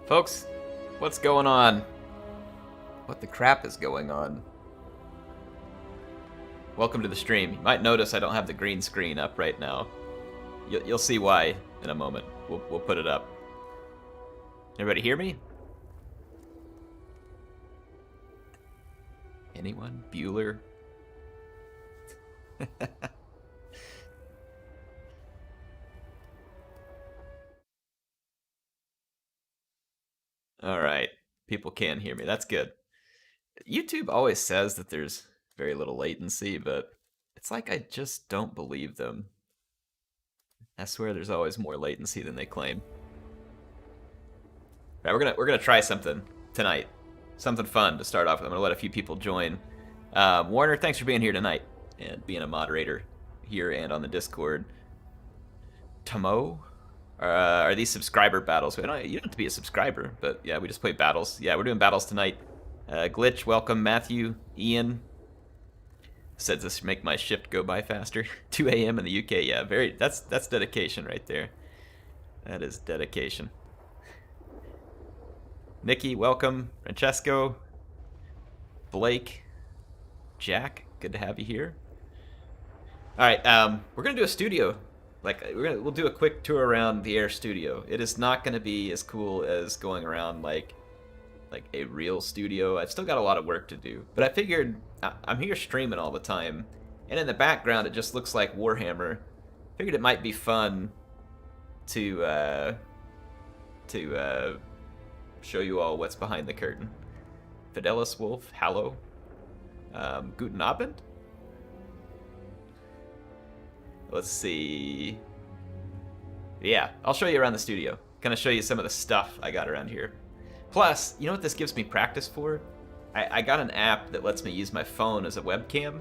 Folks, what's going on? What the crap is going on? Welcome to the stream. You might notice I don't have the green screen up right now. You'll see why in a moment. We'll put it up. Everybody hear me? Anyone? Bueller? All right. People can hear me. That's good. YouTube always says that there's very little latency, but it's like I just don't believe them. I swear there's always more latency than they claim. All right, we're gonna try something tonight. Something fun to start off with. I'm gonna let a few people join. Warner, thanks for being here tonight and being a moderator here and on the Discord. Tomo, are these subscriber battles? You don't have to be a subscriber, but yeah, we just play battles. Yeah, we're doing battles tonight. Glitch, welcome. Matthew, Ian says this should make my shift go by faster. 2 a.m. in the UK. Yeah, that's dedication right there. That is dedication. Nikki, welcome. Francesco, Blake, Jack, good to have you here. All right, we're gonna do a studio. We'll do a quick tour around the Air Studio. It is not gonna be as cool as going around like a real studio. I've still got a lot of work to do, but I figured I'm here streaming all the time, and in the background it just looks like Warhammer. Figured it might be fun to show you all what's behind the curtain. Fidelis Wolf, hallo, guten Abend. Let's see. Yeah, I'll show you around the studio. Gonna show you some of the stuff I got around here. Plus, you know what this gives me practice for? I got an app that lets me use my phone as a webcam,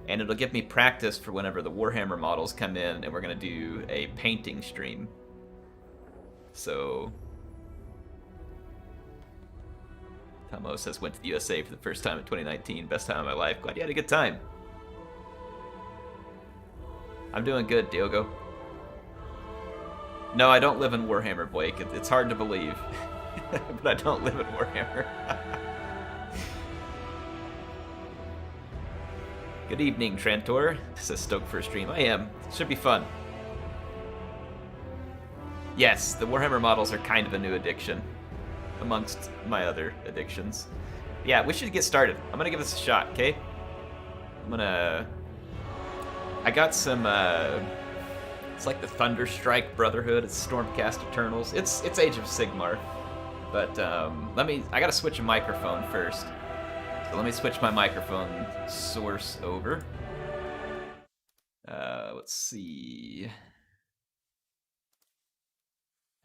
and it'll give me practice for whenever the Warhammer models come in and we're gonna do a painting stream. So, Tomo says, went to the USA for the first time in 2019. Best time of my life. Glad you had a good time. I'm doing good, Diogo. No, I don't live in Warhammer, Blake. It's hard to believe. But I don't live in Warhammer. Good evening, Trantor. Says stoked for a stream. I am. It should be fun. Yes, the Warhammer models are kind of a new addiction, amongst my other addictions. Yeah, we should get started. I'm gonna give this a shot, okay? I got some, it's like the Thunderstrike Brotherhood. It's Stormcast Eternals. It's Age of Sigmar. But I gotta switch a microphone first. So let me switch my microphone source over. Let's see.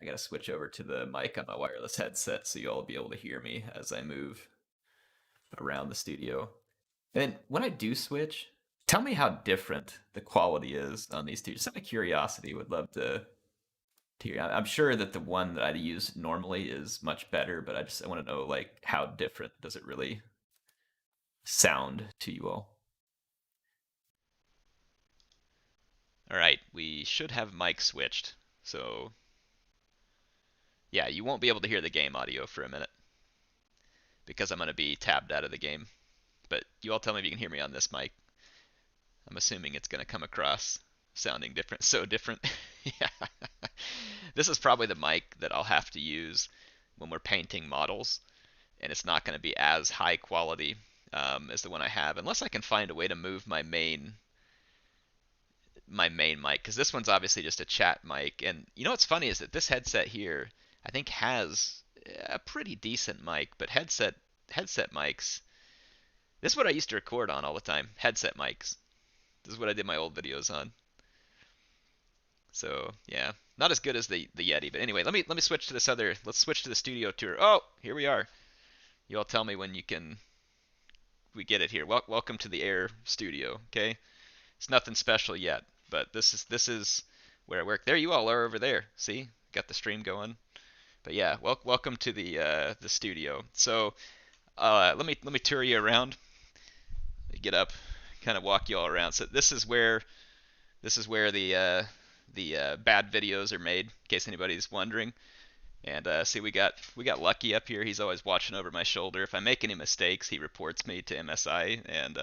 I gotta switch over to the mic on my wireless headset so you'll be able to hear me as I move around the studio. And when I do switch, tell me how different the quality is on these two. Just out of curiosity, would love to hear. I'm sure that the one that I use normally is much better, but I want to know like how different does it really sound to you all. All right, we should have mic switched. So yeah, you won't be able to hear the game audio for a minute because I'm going to be tabbed out of the game. But you all tell me if you can hear me on this mic. I'm assuming it's going to come across sounding different. So different. Yeah. This is probably the mic that I'll have to use when we're painting models, and it's not going to be as high quality as the one I have, unless I can find a way to move my main mic, because this one's obviously just a chat mic. And you know what's funny is that this headset here, I think, has a pretty decent mic, but headset mics, this is what I used to record on all the time, headset mics. This is what I did my old videos on. So yeah, not as good as the Yeti, but anyway, let me switch to this other. Let's switch to the studio tour. Oh, here we are. You all tell me when we get it here. Welcome to the Air Studio. Okay, it's nothing special yet, but this is where I work. There you all are over there. See, got the stream going. But yeah, welcome to the studio. So let me tour you around. Get up, kind of walk you all around. So this is where the bad videos are made, in case anybody's wondering. And see, we got Lucky up here. He's always watching over my shoulder. If I make any mistakes, he reports me to MSI, and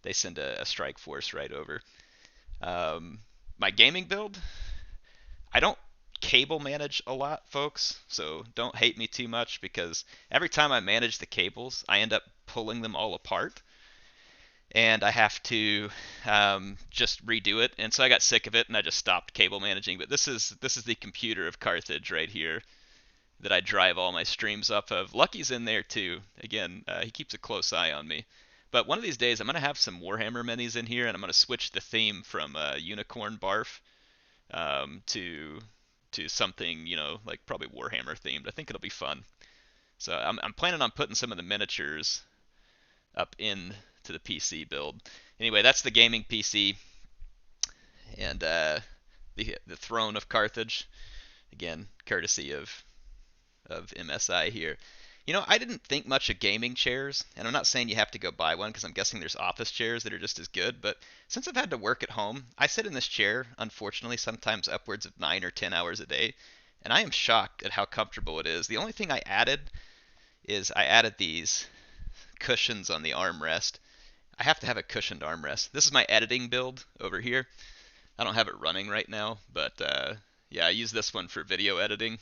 they send a strike force right over. Um, my gaming build, I don't cable manage a lot, folks, so don't hate me too much because every time I manage the cables, I end up pulling them all apart, and I have to just redo it. And so I got sick of it, and I just stopped cable managing. But this is the computer of Carthage right here that I drive all my streams off of. Lucky's in there too. Again, he keeps a close eye on me. But one of these days, I'm gonna have some Warhammer minis in here, and I'm gonna switch the theme from Unicorn Barf to something, like probably Warhammer themed. I think it'll be fun. So I'm planning on putting some of the miniatures up in to the PC build. Anyway, that's the gaming PC and the throne of Carthage. Again, courtesy of MSI here. I didn't think much of gaming chairs, and I'm not saying you have to go buy one because I'm guessing there's office chairs that are just as good, but since I've had to work at home, I sit in this chair, unfortunately, sometimes upwards of 9 or 10 hours a day, and I am shocked at how comfortable it is. The only thing I added is I added these cushions on the armrest. I have to have a cushioned armrest. This is my editing build over here. I don't have it running right now, but yeah, I use this one for video editing.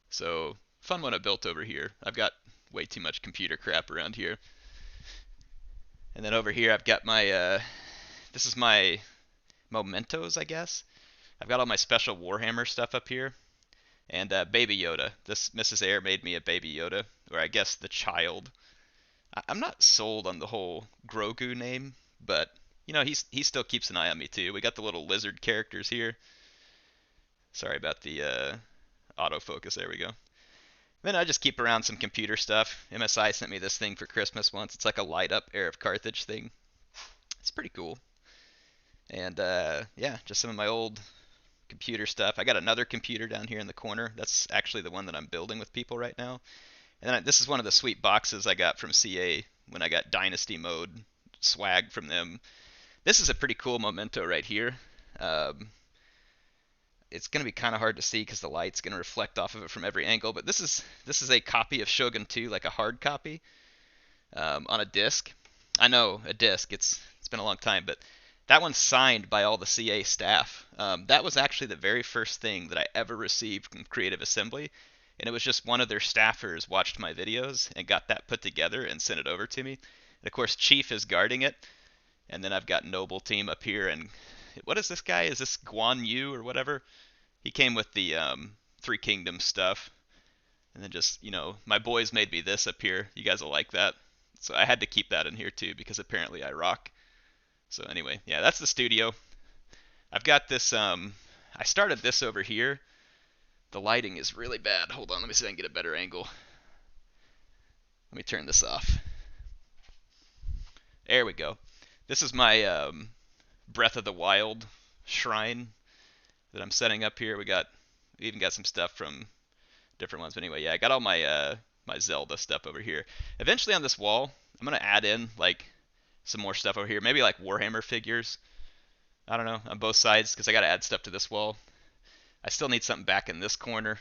So, fun one I built over here. I've got way too much computer crap around here. And then over here I've got my, this is my mementos, I guess. I've got all my special Warhammer stuff up here. And Baby Yoda. This Mrs. Air made me a Baby Yoda, or I guess the child. I'm not sold on the whole Grogu name, but he still keeps an eye on me too. We got the little lizard characters here. Sorry about the autofocus. There we go. Then I just keep around some computer stuff. MSI sent me this thing for Christmas once. It's like a light up HeirofCarthage thing. It's pretty cool. And yeah, just some of my old computer stuff. I got another computer down here in the corner. That's actually the one that I'm building with people right now. And then this is one of the sweet boxes I got from CA when I got Dynasty mode swag from them. This is a pretty cool memento right here. It's going to be kind of hard to see because the light's going to reflect off of it from every angle. But this is a copy of Shogun 2, like a hard copy, on a disc. I know, a disc. It's been a long time, but that one's signed by all the CA staff. That was actually the very first thing that I ever received from Creative Assembly, and it was just one of their staffers watched my videos and got that put together and sent it over to me. And of course, Chief is guarding it, and then I've got Noble Team up here, and what is this guy? Is this Guan Yu or whatever? He came with the Three Kingdoms stuff. And then just, my boys made me this up here. You guys will like that. So I had to keep that in here too because apparently I rock. So anyway, yeah, that's the studio. I've got this, I started this over here. The lighting is really bad. Hold on, let me see if I can get a better angle. Let me turn this off. There we go. This is my Breath of the Wild shrine that I'm setting up here. We even got some stuff from different ones. But anyway, yeah, I got all my my Zelda stuff over here. Eventually on this wall, I'm gonna add in like some more stuff over here. Maybe like Warhammer figures. I don't know, on both sides because I gotta add stuff to this wall. I still need something back in this corner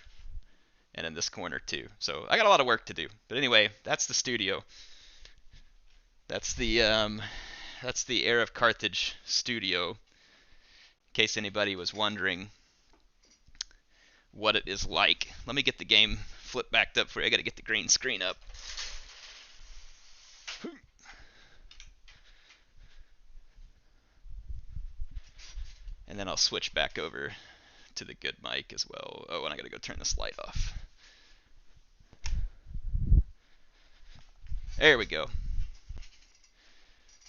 and in this corner too. So I got a lot of work to do. But anyway, that's the studio. That's the HeirofCarthage studio. In case anybody was wondering what it is like. Let me get the game flipped backed up for you. I got to get the green screen up. And then I'll switch back over to the good mic as well. Oh, and I got to go turn this light off. There we go.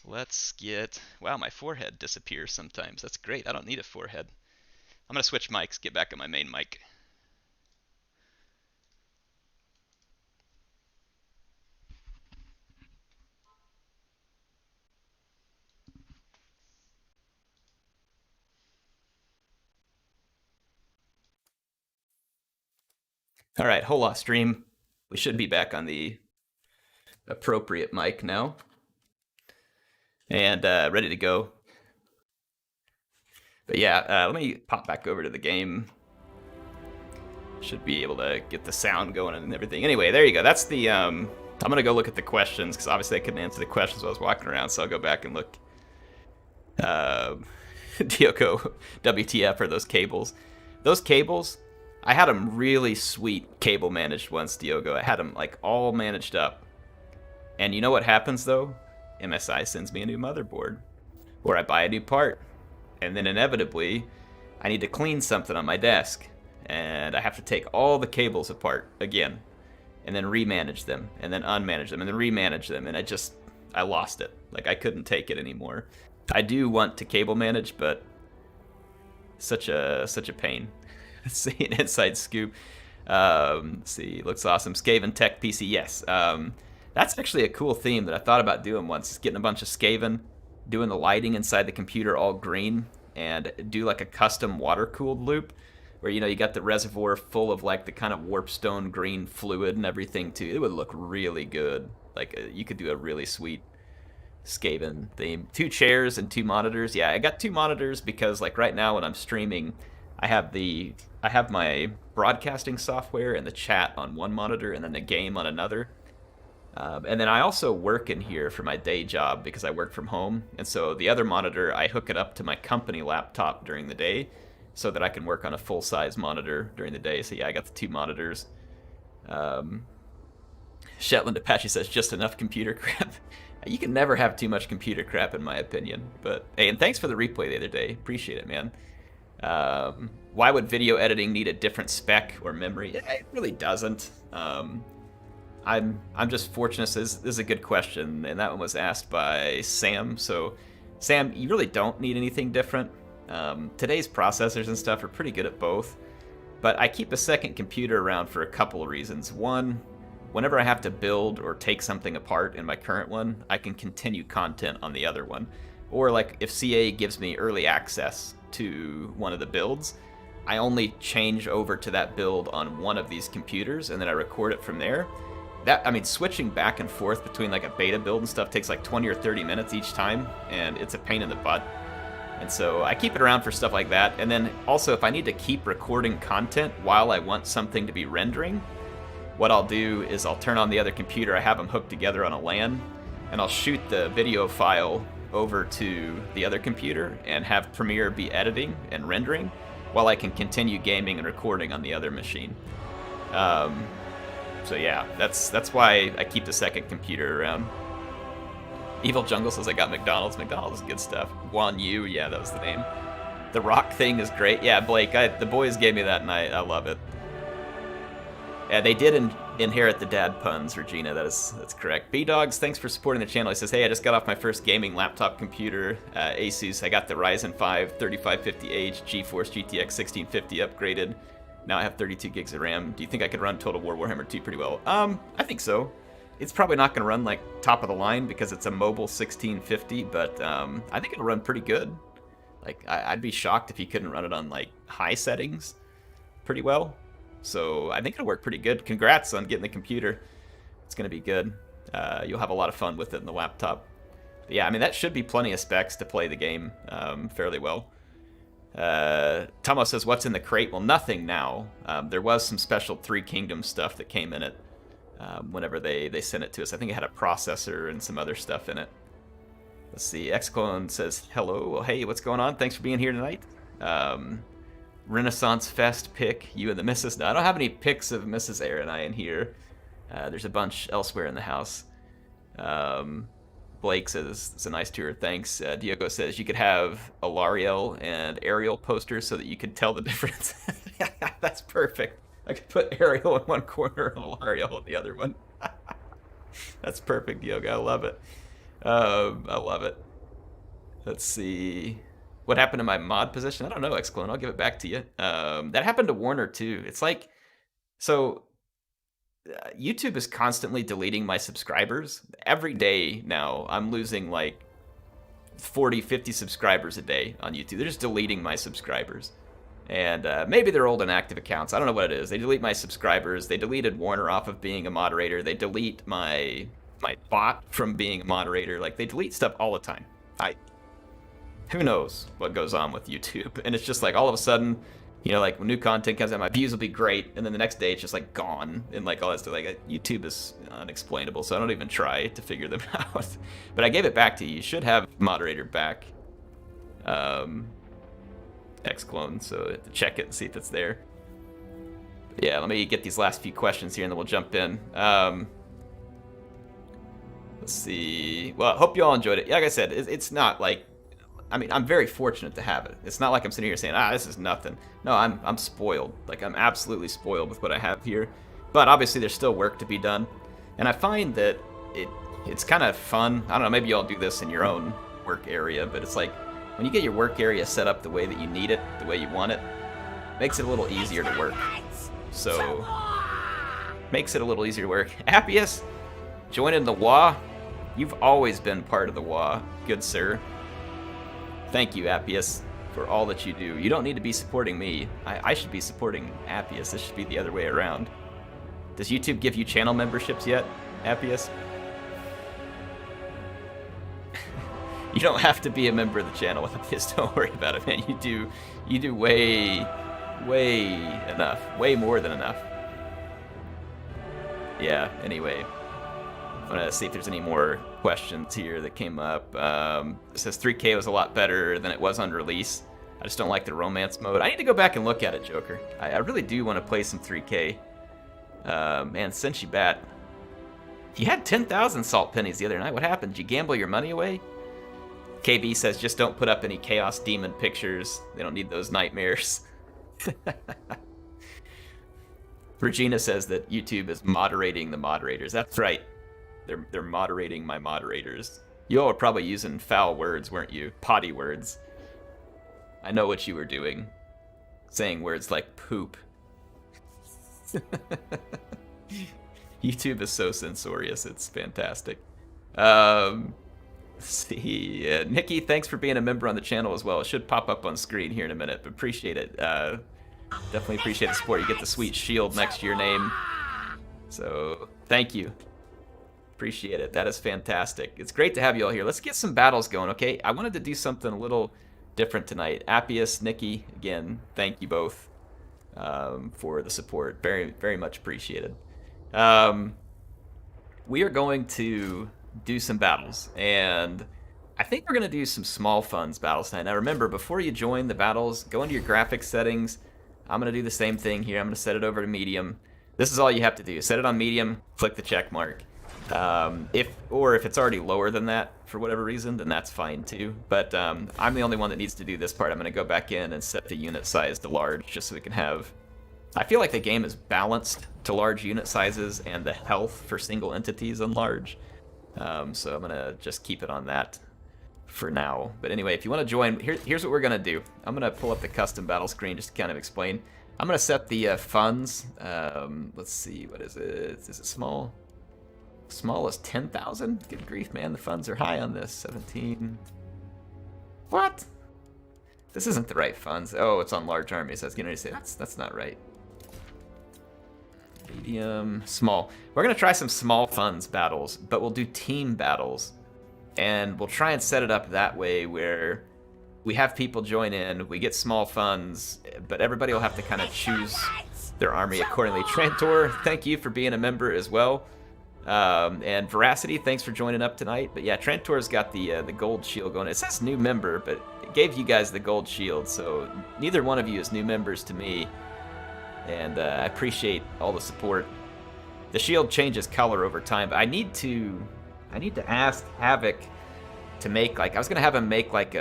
Let's get... Wow, my forehead disappears sometimes. That's great. I don't need a forehead. I'm going to switch mics, get back on my main mic. All right, whole lot stream. We should be back on the appropriate mic now. And ready to go. But yeah, let me pop back over to the game. Should be able to get the sound going and everything. Anyway, there you go. That's the, I'm going to go look at the questions, because obviously I couldn't answer the questions while I was walking around, so I'll go back and look. Dioko, WTF are those cables. Those cables, I had them really sweet cable managed once, Diogo. I had them, like, all managed up. And you know what happens, though? MSI sends me a new motherboard. Or I buy a new part. And then inevitably, I need to clean something on my desk. And I have to take all the cables apart again. And then remanage them. And then unmanage them. And then remanage them. And I lost it. Like, I couldn't take it anymore. I do want to cable manage, but such a pain. Let's see, an inside scoop. Let's see, looks awesome. Skaven Tech PC, yes. That's actually a cool theme that I thought about doing once. Is getting a bunch of Skaven, doing the lighting inside the computer all green, and do like a custom water-cooled loop, where, you know, you got the reservoir full of like the kind of warpstone green fluid and everything too. It would look really good. Like, you could do a really sweet Skaven theme. 2 chairs and 2 monitors. Yeah, I got 2 monitors because, like, right now when I'm streaming, I have my broadcasting software and the chat on one monitor and then the game on another. And then I also work in here for my day job because I work from home. And so the other monitor, I hook it up to my company laptop during the day so that I can work on a full-size monitor during the day. So yeah, I got the 2 monitors. Shetland Apache says, just enough computer crap. You can never have too much computer crap, in my opinion. But hey, and thanks for the replay the other day. Appreciate it, man. Why would video editing need a different spec or memory? It really doesn't. I'm just fortunate. This is a good question, and that one was asked by Sam. So, Sam, you really don't need anything different. Today's processors and stuff are pretty good at both, but I keep a second computer around for a couple of reasons. One, whenever I have to build or take something apart in my current one, I can continue content on the other one. Or like if CA gives me early access to one of the builds, I only change over to that build on one of these computers and then I record it from there. Switching back and forth between like a beta build and stuff takes like 20 or 30 minutes each time, and it's a pain in the butt. And so I keep it around for stuff like that. And then also, if I need to keep recording content while I want something to be rendering, what I'll do is I'll turn on the other computer, I have them hooked together on a LAN, and I'll shoot the video file over to the other computer and have Premiere be editing and rendering while I can continue gaming and recording on the other machine. So yeah, that's why I keep the second computer around. Evil Jungle says I got McDonald's. McDonald's is good stuff. Wan Yu, yeah, that was the name. The rock thing is great. Yeah, Blake, the boys gave me that and I love it. Yeah, they did inherit the dad puns, Regina. That's correct. B-Dogs, thanks for supporting the channel. He says, hey, I just got off my first gaming laptop computer, Asus. I got the Ryzen 5 3550H GeForce GTX 1650 upgraded. Now I have 32 gigs of RAM. Do you think I could run Total War Warhammer 2 pretty well? I think so. It's probably not going to run like top of the line because it's a mobile 1650, but I think it'll run pretty good. Like, I'd be shocked if you couldn't run it on like high settings pretty well. So I think it'll work pretty good. Congrats on getting the computer. It's going to be good. You'll have a lot of fun with it in the laptop. But yeah, I mean, that should be plenty of specs to play the game fairly well. Tomo says, what's in the crate? Well, nothing now. There was some special Three Kingdoms stuff that came in it whenever they sent it to us. I think it had a processor and some other stuff in it. Let's see. Xclone says, hello. Well, hey, what's going on? Thanks for being here tonight. Renaissance Fest pick, you and the missus. No, I don't have any pics of Mrs. Air and I in here. There's a bunch elsewhere in the house. Blake says, it's a nice tour, thanks. Diego says, you could have a Lariel and Ariel posters so that you could tell the difference. That's perfect. I could put Ariel in one corner and Lariel in the other one. That's perfect, Diego. I love it. I love it. Let's see. What happened to my mod position? I don't know, Xclone. I'll give it back to you. That happened to Warner, too. It's like, so YouTube is constantly deleting my subscribers. Every day now, I'm losing like 40, 50 subscribers a day on YouTube. They're just deleting my subscribers. And maybe they're old and active accounts. I don't know what it is. They delete my subscribers. They deleted Warner off of being a moderator. They delete my bot from being a moderator. Like, they delete stuff all the time. Who knows what goes on with YouTube? And it's just like all of a sudden You know, like when new content comes out, my views will be great, and then the next day it's just like gone, and like all that stuff. Like YouTube is unexplainable, so I don't even try to figure them out. But I gave it back to you. You should have moderator back, Xclone, so to check it and see if it's there. But yeah, let me get these last few questions here, and then we'll jump in. Let's see. Well, I hope you all enjoyed it. Like I said, it's not like, I mean, I'm very fortunate to have it. It's not like I'm sitting here saying, this is nothing. No, I'm spoiled. Like, I'm absolutely spoiled with what I have here. But obviously, there's still work to be done. And I find that it's kind of fun. I don't know, maybe you all do this in your own work area, but it's like, when you get your work area set up the way that you need it, the way you want it, makes it a little easier to work. So, makes it a little easier to work. Appius, joining the WA. You've always been part of the WA, good sir. Thank you, Appius, for all that you do. You don't need to be supporting me. I should be supporting Appius. This should be the other way around. Does YouTube give you channel memberships yet, Appius? You don't have to be a member of the channel, Appius. Don't worry about it, man. You do way enough. Way more than enough. Yeah, anyway. I'm gonna see if there's any more questions here that came up. It says 3K was a lot better than it was on release. I just don't like the romance mode. I need to go back and look at it, Joker. I really do want to play some 3K. Man, Senshi Bat. You had 10,000 salt pennies the other night. What happened? Did you gamble your money away? KB says just don't put up any Chaos Demon pictures. They don't need those nightmares. Regina says that YouTube is moderating the moderators. That's right. They're moderating my moderators. You all were probably using foul words, weren't you? Potty words. I know what you were doing. Saying words like poop. YouTube is so censorious. It's fantastic. Let's see. Nikki, thanks for being a member on the channel as well. It should pop up on screen here in a minute, but appreciate it. Definitely appreciate the support. You get the sweet shield next to your name. So, thank you. Appreciate it. That is fantastic. It's great to have you all here. Let's get some battles going, okay? I wanted to do something a little different tonight. Appius, Nikki, again, thank you both for the support. Very, very much appreciated. We are going to do some battles, and I think we're going to do some small funds battles tonight. Now remember, before you join the battles, go into your graphics settings. I'm going to do the same thing here. I'm going to set it over to medium. This is all you have to do. Set it on medium, click the check mark. If it's already lower than that for whatever reason, then that's fine too. But I'm the only one that needs to do this part. I'm going to go back in and set the unit size to large just so we can have... I feel like the game is balanced to large unit sizes and the health for single entities on large. So I'm going to just keep it on that for now. But anyway, if you want to join, here's what we're going to do. I'm going to pull up the custom battle screen just to kind of explain. I'm going to set the funds. Let's see, what is it? Is it small? Small as 10,000? Good grief, man. The funds are high on this. 17. What? This isn't the right funds. Oh, it's on large armies. I was going to say that's not right. Medium, small. We're going to try some small funds battles, but we'll do team battles. And we'll try and set it up that way where we have people join in, we get small funds, but everybody will have to kind of choose their army accordingly. Trantor, thank you for being a member as well. And Veracity, thanks for joining up tonight. But yeah, Trantor's got the gold shield going. It says new member, but it gave you guys the gold shield, so neither one of you is new members to me. And I appreciate all the support. The shield changes color over time, but I need to ask Havoc to make, like, I was gonna have him make like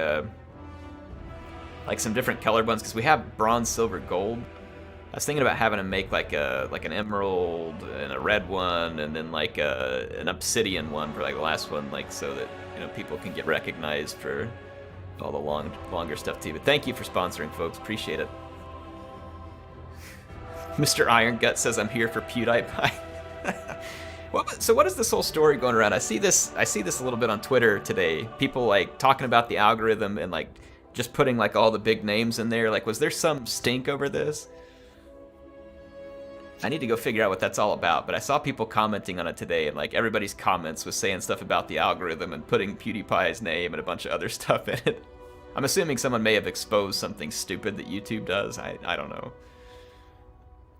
some different colored ones because we have bronze, silver, gold. I was thinking about having him make like an emerald and a red one, and then like an obsidian one for like the last one, like so that people can get recognized for all the longer stuff too. But thank you for sponsoring, folks. Appreciate it. Mr. Iron Gut says I'm here for PewDiePie. So what is this whole story going around? I see this a little bit on Twitter today. People like talking about the algorithm and like just putting like all the big names in there. Like, was there some stink over this? I need to go figure out what that's all about, but I saw people commenting on it today, and like everybody's comments was saying stuff about the algorithm and putting PewDiePie's name and a bunch of other stuff in it. I'm assuming someone may have exposed something stupid that YouTube does. I don't know.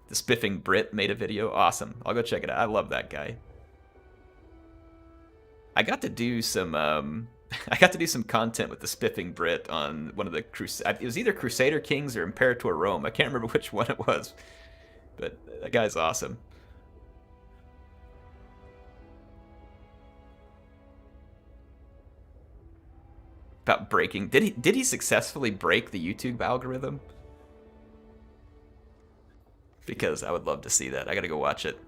The Spiffing Brit made a video. Awesome. I'll go check it out. I love that guy. I got to do some I got to do some content with the Spiffing Brit on one of the it was either Crusader Kings or Imperator Rome. I can't remember which one it was, but that guy's awesome. About breaking, did he successfully break the YouTube algorithm? Because I would love to see that. I gotta go watch it.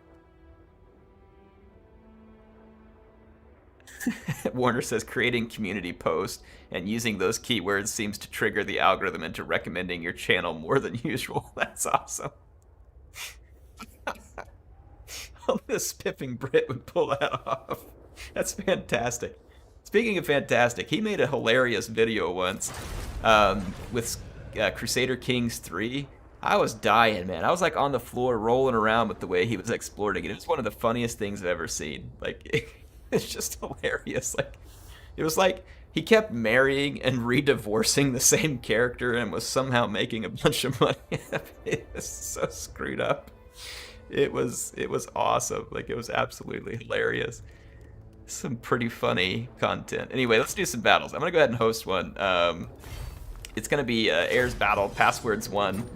Warner says creating community posts and using those keywords seems to trigger the algorithm into recommending your channel more than usual. That's awesome. Only a Spiffing Brit would pull that off. That's fantastic. Speaking of fantastic, he made a hilarious video once with Crusader Kings 3. I was dying, man. I was like on the floor rolling around with the way he was exploring it. It was one of the funniest things I've ever seen. Like, it's just hilarious. Like, it was like he kept marrying and re-divorcing the same character and was somehow making a bunch of money. It was so screwed up. It was awesome. Like, it was absolutely hilarious. Some pretty funny content. Anyway, let's do some battles. I'm gonna go ahead and host one. It's gonna be Air's Battle, Passwords 1.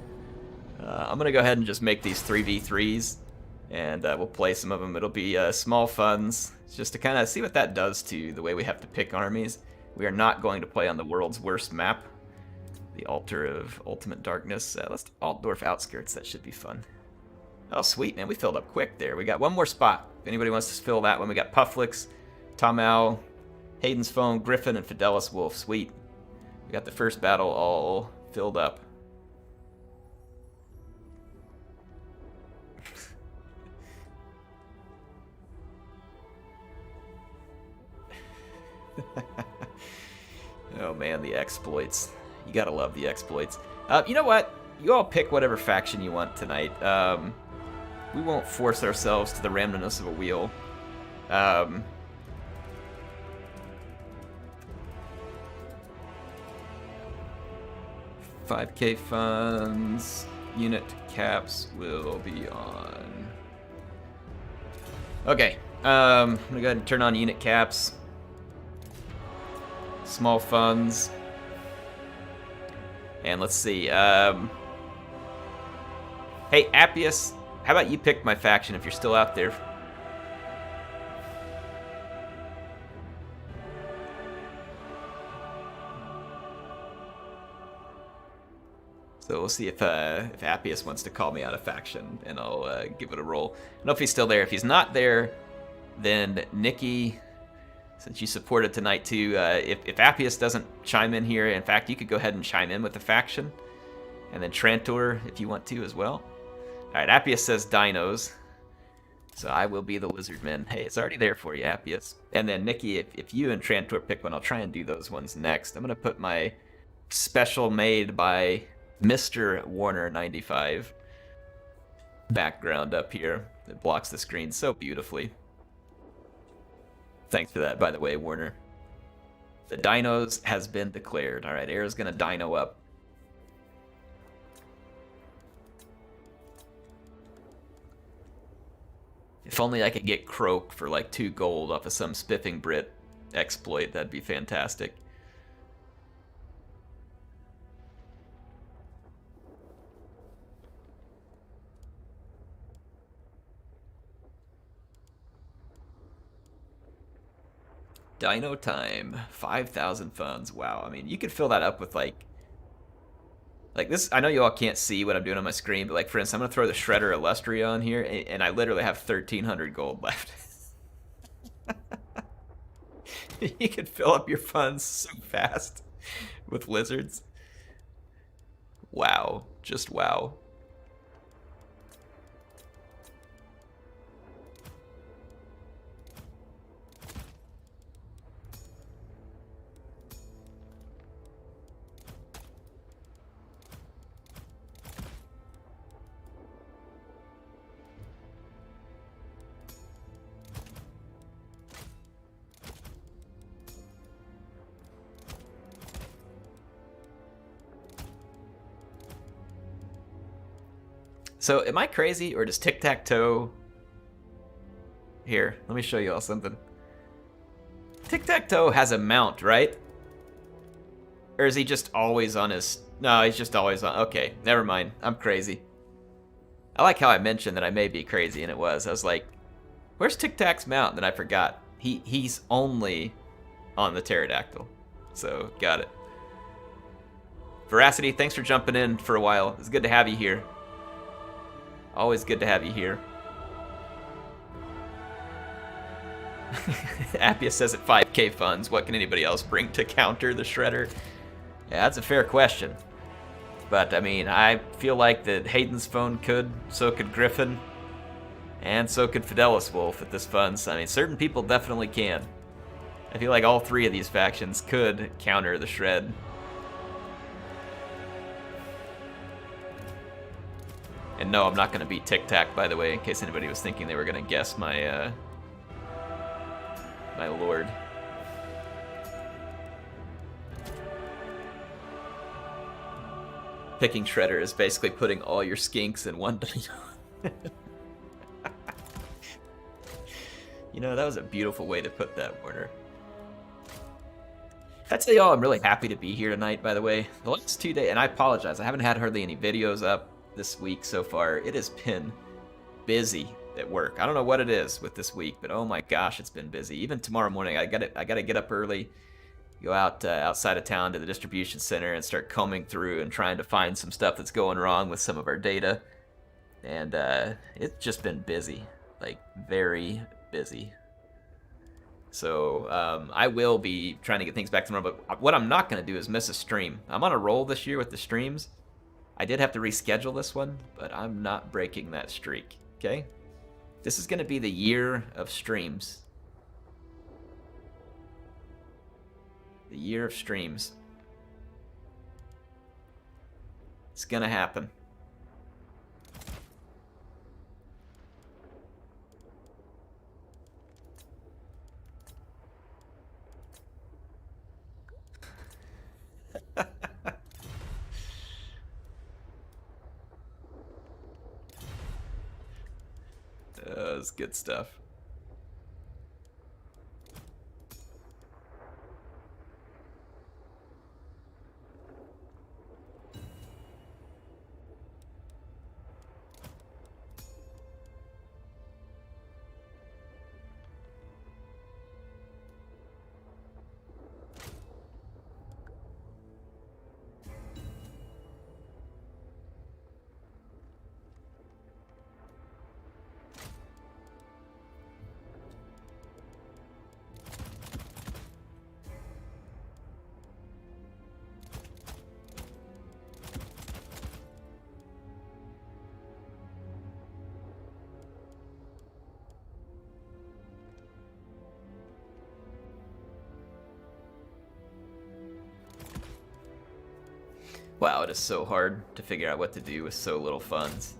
I'm gonna go ahead and just make these 3v3s, and we'll play some of them. It'll be small funds, just to kind of see what that does to the way we have to pick armies. We are not going to play on the world's worst map, the Altar of Ultimate Darkness. Let's do Altdorf Outskirts. That should be fun. Oh, sweet, man. We filled up quick there. We got one more spot. If anybody wants to fill that one, we got Pufflix, Tomau, Hayden's Phone, Griffin, and Fidelis Wolf. Sweet. We got the first battle all filled up. Oh man, the exploits. You gotta love the exploits. You know what? You all pick whatever faction you want tonight. We won't force ourselves to the randomness of a wheel. 5K funds, unit caps will be on. Okay, I'm gonna go ahead and turn on unit caps. Small funds. And let's see. Hey, Appius, how about you pick my faction if you're still out there? So we'll see if Appius wants to call me out of faction, and I'll give it a roll. I don't know if he's still there. If he's not there, then Nikki, since you supported tonight too, if Appius doesn't chime in here, in fact, you could go ahead and chime in with the faction, and then Trantor if you want to as well. All right, Appius says dinos, so I will be the Lizardman. Hey, it's already there for you, Appius. And then Nikki, if you and Trantor pick one, I'll try and do those ones next. I'm gonna put my special made by Mr. Warner 95 background up here that blocks the screen so beautifully. Thanks for that, by the way, Warner. The dinos has been declared. All right, Air's gonna dino up. If only I could get Croak for like 2 gold off of some Spiffing Brit exploit, that'd be fantastic. Dino time, 5,000 funds. Wow, I mean, you could fill that up with like this. I know you all can't see what I'm doing on my screen, but like for instance, I'm gonna throw the Shredder Illustria on here, and I literally have 1,300 gold left. You could fill up your funds so fast with lizards. Wow, just wow. So am I crazy, or does tic-tac-toe... Here, let me show you all something. Tic-tac-toe has a mount, right? Or is he just always on his... No, he's just always on... Okay, never mind. I'm crazy. I like how I mentioned that I may be crazy, and it was. I was like, where's Tic-Tac's mount? And then I forgot. He's only on the pterodactyl. So, got it. Veracity, thanks for jumping in for a while. It's good to have you here. Always good to have you here. Appia says at 5k funds, what can anybody else bring to counter the Shredder? Yeah, that's a fair question. But, I mean, I feel like that Hayden's phone could, so could Griffin, and so could Fidelis Wolf at this funds. I mean, certain people definitely can. I feel like all three of these factions could counter the Shred. And no, I'm not going to beat Tic Tac, by the way, in case anybody was thinking they were going to guess my, my lord. Picking Shredder is basically putting all your skinks in one. You know, that was a beautiful way to put that, Warner. I'd say, y'all, I'm really happy to be here tonight, by the way. The last 2 days, and I apologize, I haven't had hardly any videos up this week so far. It has been busy at work. I don't know what it is with this week, but oh my gosh, it's been busy. Even tomorrow morning, I gotta get up early, go out outside of town to the distribution center and start combing through and trying to find some stuff that's going wrong with some of our data. And it's just been busy, like very busy. So I will be trying to get things back tomorrow, but what I'm not going to do is miss a stream. I'm on a roll this year with the streams. I did have to reschedule this one, but I'm not breaking that streak, okay? This is going to be the year of streams. The year of streams. It's gonna happen. That's good stuff. Wow, it is so hard to figure out what to do with so little funds.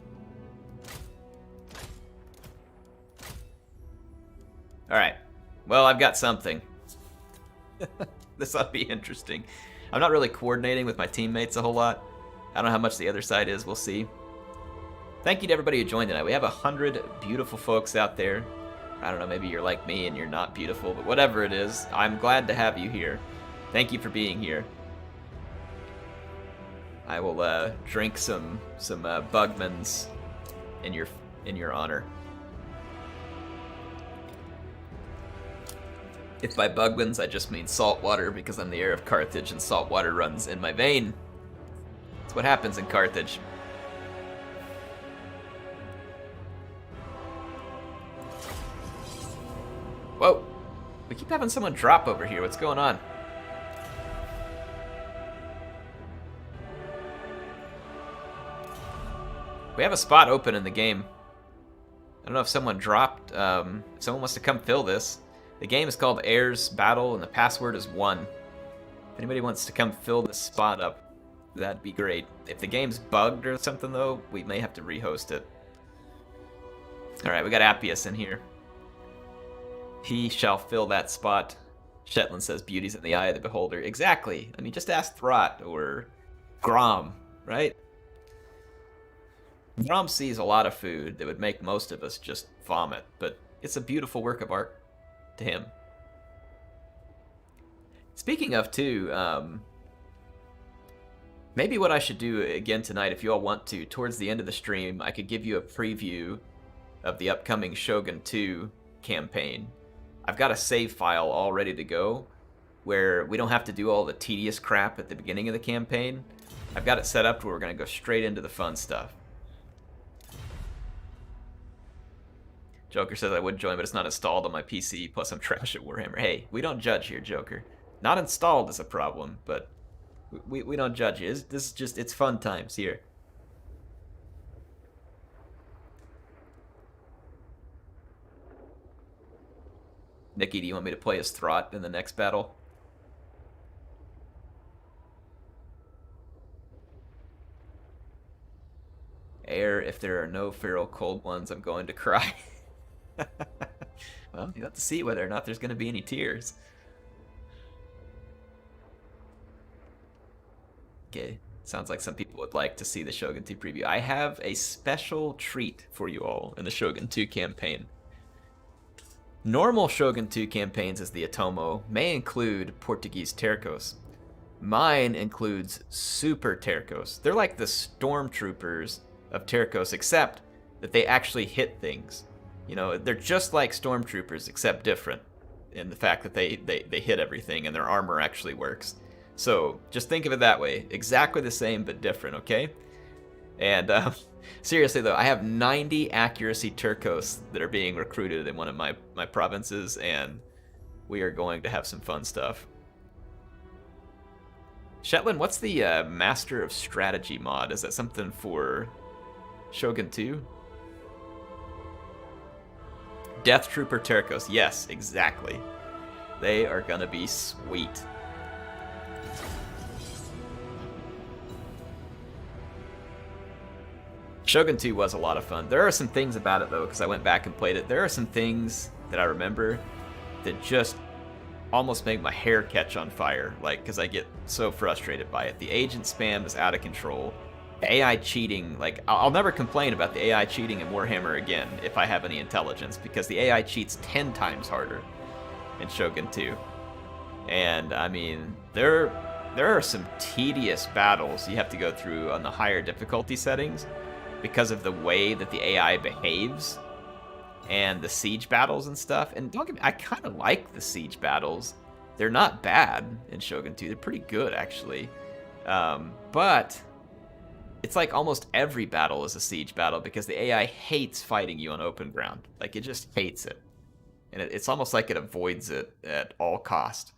Alright, well, I've got something. This ought to be interesting. I'm not really coordinating with my teammates a whole lot. I don't know how much the other side is, we'll see. Thank you to everybody who joined tonight. We have 100 beautiful folks out there. I don't know, maybe you're like me and you're not beautiful, but whatever it is, I'm glad to have you here. Thank you for being here. I will drink some Bugmans in your honor. If by Bugmans I just mean salt water, because I'm the heir of Carthage and salt water runs in my vein. That's what happens in Carthage. Whoa! We keep having someone drop over here. What's going on? We have a spot open in the game. I don't know if someone dropped. If someone wants to come fill this. The game is called Heirs Battle, and the password is 1. If anybody wants to come fill this spot up, that'd be great. If the game's bugged or something, though, we may have to rehost it. Alright, we got Appius in here. He shall fill that spot. Shetland says beauty's in the eye of the beholder. Exactly. I mean, just ask Throt or Grom, right? Rom sees a lot of food that would make most of us just vomit, but it's a beautiful work of art to him. Speaking of, too, maybe what I should do again tonight, if you all want to, towards the end of the stream, I could give you a preview of the upcoming Shogun 2 campaign. I've got a save file all ready to go, where we don't have to do all the tedious crap at the beginning of the campaign. I've got it set up where we're going to go straight into the fun stuff. Joker says I would join, but it's not installed on my PC, plus I'm trash at Warhammer. Hey, we don't judge here, Joker. Not installed is a problem, but we don't judge you. This is just, it's fun times here. Nikki, do you want me to play as Throt in the next battle? Air, if there are no feral cold ones, I'm going to cry. Well, you have to see whether or not there's going to be any tears. Okay, sounds like some people would like to see the Shogun 2 preview. I have a special treat for you all in the Shogun 2 campaign. Normal Shogun 2 campaigns as the Atomo may include Portuguese Tercos. Mine includes Super Tercos. They're like the stormtroopers of Tercos, except that they actually hit things. You know, they're just like stormtroopers, except different in the fact that they hit everything and their armor actually works. So just think of it that way. Exactly the same, but different, okay? And seriously, though, I have 90 accuracy Tercos that are being recruited in one of my provinces, and we are going to have some fun stuff. Shetland, what's the Master of Strategy mod? Is that something for Shogun 2? Death Trooper Tercos. Yes, exactly. They are gonna be sweet. Shogun 2 was a lot of fun. There are some things about it, though, because I went back and played it. There are some things that I remember that just almost make my hair catch on fire, like, because I get so frustrated by it. The agent spam is out of control. The AI cheating, like, I'll never complain about the AI cheating in Warhammer again if I have any intelligence, because the AI cheats 10 times harder in Shogun 2. And, I mean, there are some tedious battles you have to go through on the higher difficulty settings because of the way that the AI behaves and the siege battles and stuff. And don't get me, I kind of like the siege battles. They're not bad in Shogun 2. They're pretty good, actually. But it's like almost every battle is a siege battle because the AI hates fighting you on open ground. Like, it just hates it. And it's almost like it avoids it at all cost.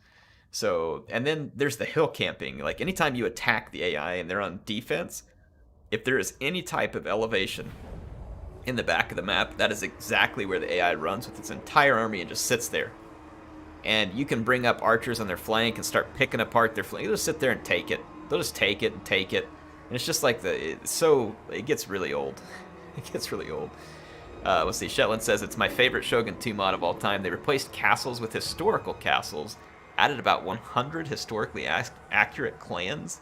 So, and then there's the hill camping. Like, anytime you attack the AI and they're on defense, if there is any type of elevation in the back of the map, that is exactly where the AI runs with its entire army and just sits there. And you can bring up archers on their flank and start picking apart their flank. They'll just sit there and take it. They'll just take it and take it. And it's just like it gets really old. It gets really old. Let's see, Shetland says, it's my favorite Shogun 2 mod of all time. They replaced castles with historical castles, added about 100 historically accurate clans,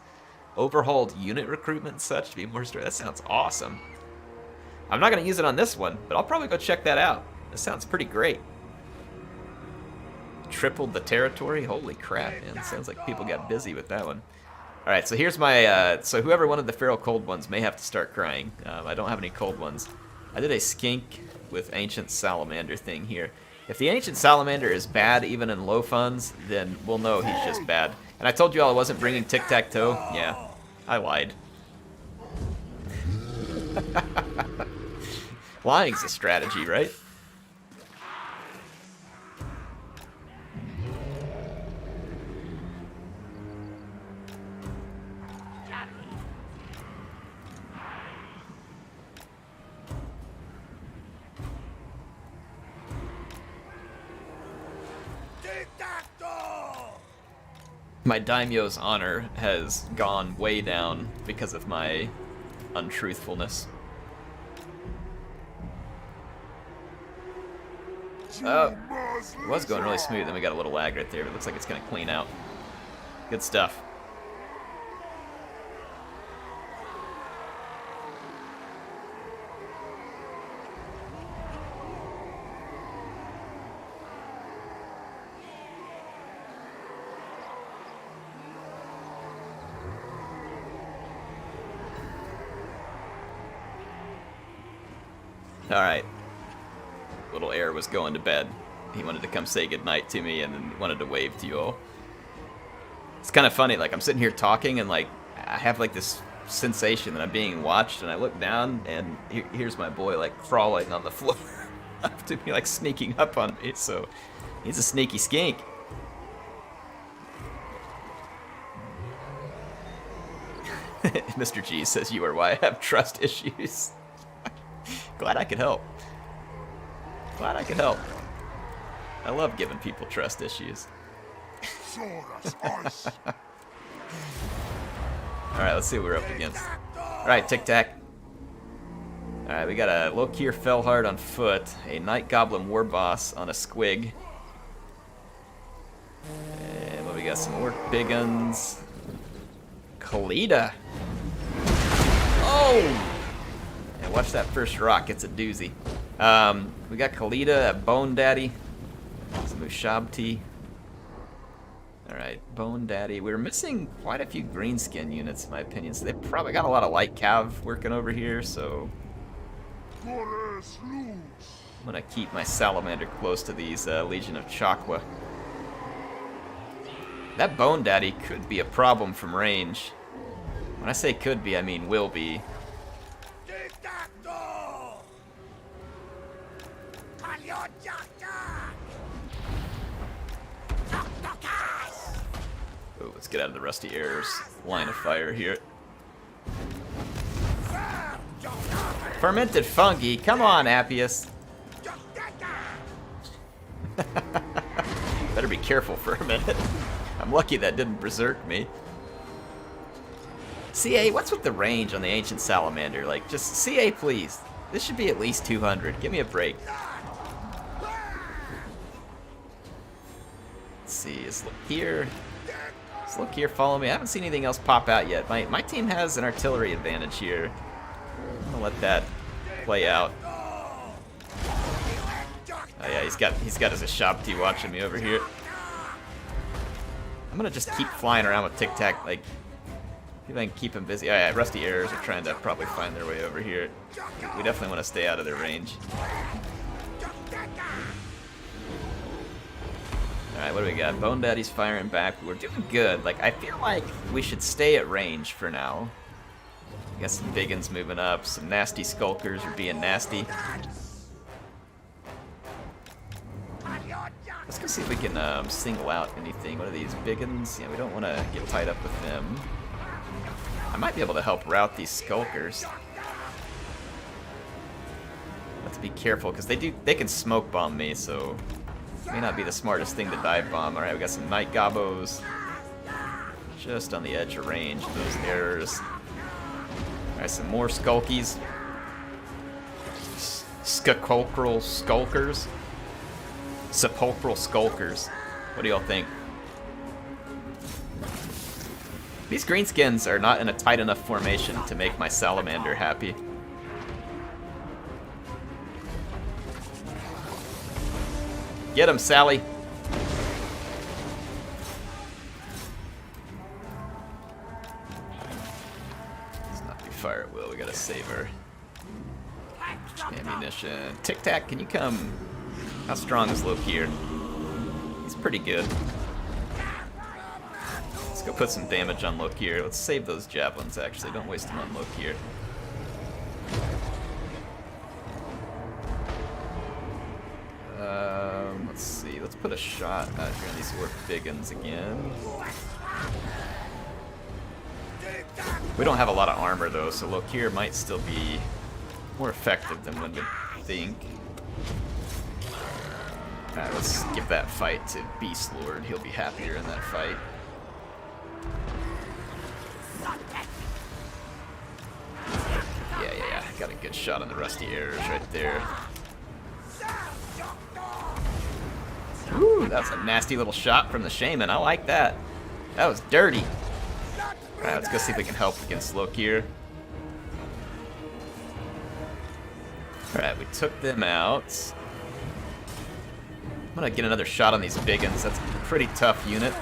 overhauled unit recruitment and such to be more historic. That sounds awesome. I'm not going to use it on this one, but I'll probably go check that out. That sounds pretty great. Tripled the territory? Holy crap, man. Sounds like people got busy with that one. Alright, so here's my, so whoever wanted the feral cold ones may have to start crying. I don't have any cold ones. I did a skink with ancient salamander thing here. If the ancient salamander is bad even in low funds, then we'll know he's just bad. And I told you all I wasn't bringing tic-tac-toe. Yeah, I lied. Lying's a strategy, right? My daimyo's honor has gone way down because of my untruthfulness. Oh, it was going really smooth, then we got a little lag right there, but it looks like it's going to clean out. Good stuff. Alright. Little Air was going to bed. He wanted to come say goodnight to me and then wanted to wave to you all. It's kind of funny, like I'm sitting here talking and like I have like this sensation that I'm being watched, and I look down and here's my boy like crawling on the floor up to me, like sneaking up on me. So he's a sneaky skink. Mr. G says you are why I have trust issues. Glad I could help. Glad I could help. I love giving people trust issues. Alright, let's see what we're up against. Alright, Tic Tac. Alright, we got a Lokir Fellhard on foot, a Night Goblin War Boss on a squig. And what we got? Some Orc Biggins. Khalida. Oh! Yeah, watch that first rock, it's a doozy. We got Khalida, a Bone Daddy, some Ushabti. Alright, Bone Daddy. We're missing quite a few greenskin units, in my opinion. So they've probably got a lot of light cav working over here, so I'm gonna keep my Salamander close to these Legion of Chakwa. That Bone Daddy could be a problem from range. When I say could be, I mean will be. Oh, let's get out of the Rusty Air's line of fire here. Fermented fungi, come on, Appius. Better be careful for a minute. I'm lucky that didn't berserk me. CA, what's with the range on the Ancient Salamander? Like, just CA, please. This should be at least 200. Give me a break. Let's see, is Lokir... Does Lokir follow me? I haven't seen anything else pop out yet. My team has an artillery advantage here. I'm gonna let that play out. Oh yeah, he's got his Ushabti watching me over here. I'm gonna just keep flying around with Tic Tac, like, see if I can keep him busy. Oh yeah, Rusty Arrows are trying to probably find their way over here. We definitely want to stay out of their range. Alright, what do we got? Bone Daddy's firing back. We're doing good. Like, I feel like we should stay at range for now. We got some Biggins moving up. Some nasty Skulkers are being nasty. Let's go see if we can single out anything. What are these Biggins? Yeah, we don't want to get tied up with them. I might be able to help route these Skulkers. Have to be careful because they can smoke bomb me, so may not be the smartest thing to dive bomb. All right, we got some Night Gobbos just on the edge of range. Those errors. All right, some more Skulkies. Sepulchral Skulkers. Sepulchral Skulkers. What do y'all think? These greenskins are not in a tight enough formation to make my Salamander happy. Get him, Sally. Let's not be fire at will. We gotta save our ammunition. Tic Tac, can you come? How strong is Lokir? He's pretty good. Let's go put some damage on Lokir. Let's save those javelins, actually. Don't waste them on Lokir. Let's see. Let's put a shot out here on these Orc Biggins again. We don't have a lot of armor, though, so Lokir might still be more effective than one would think. Alright, let's give that fight to Beast Lord. He'll be happier in that fight. Yeah. Got a good shot on the Rusty Arrows right there. Ooh, that's a nasty little shot from the Shaman. I like that. That was dirty. Alright, let's go see if we can help against Lokir. Alright, we took them out. I'm gonna get another shot on these Biggins. That's a pretty tough unit.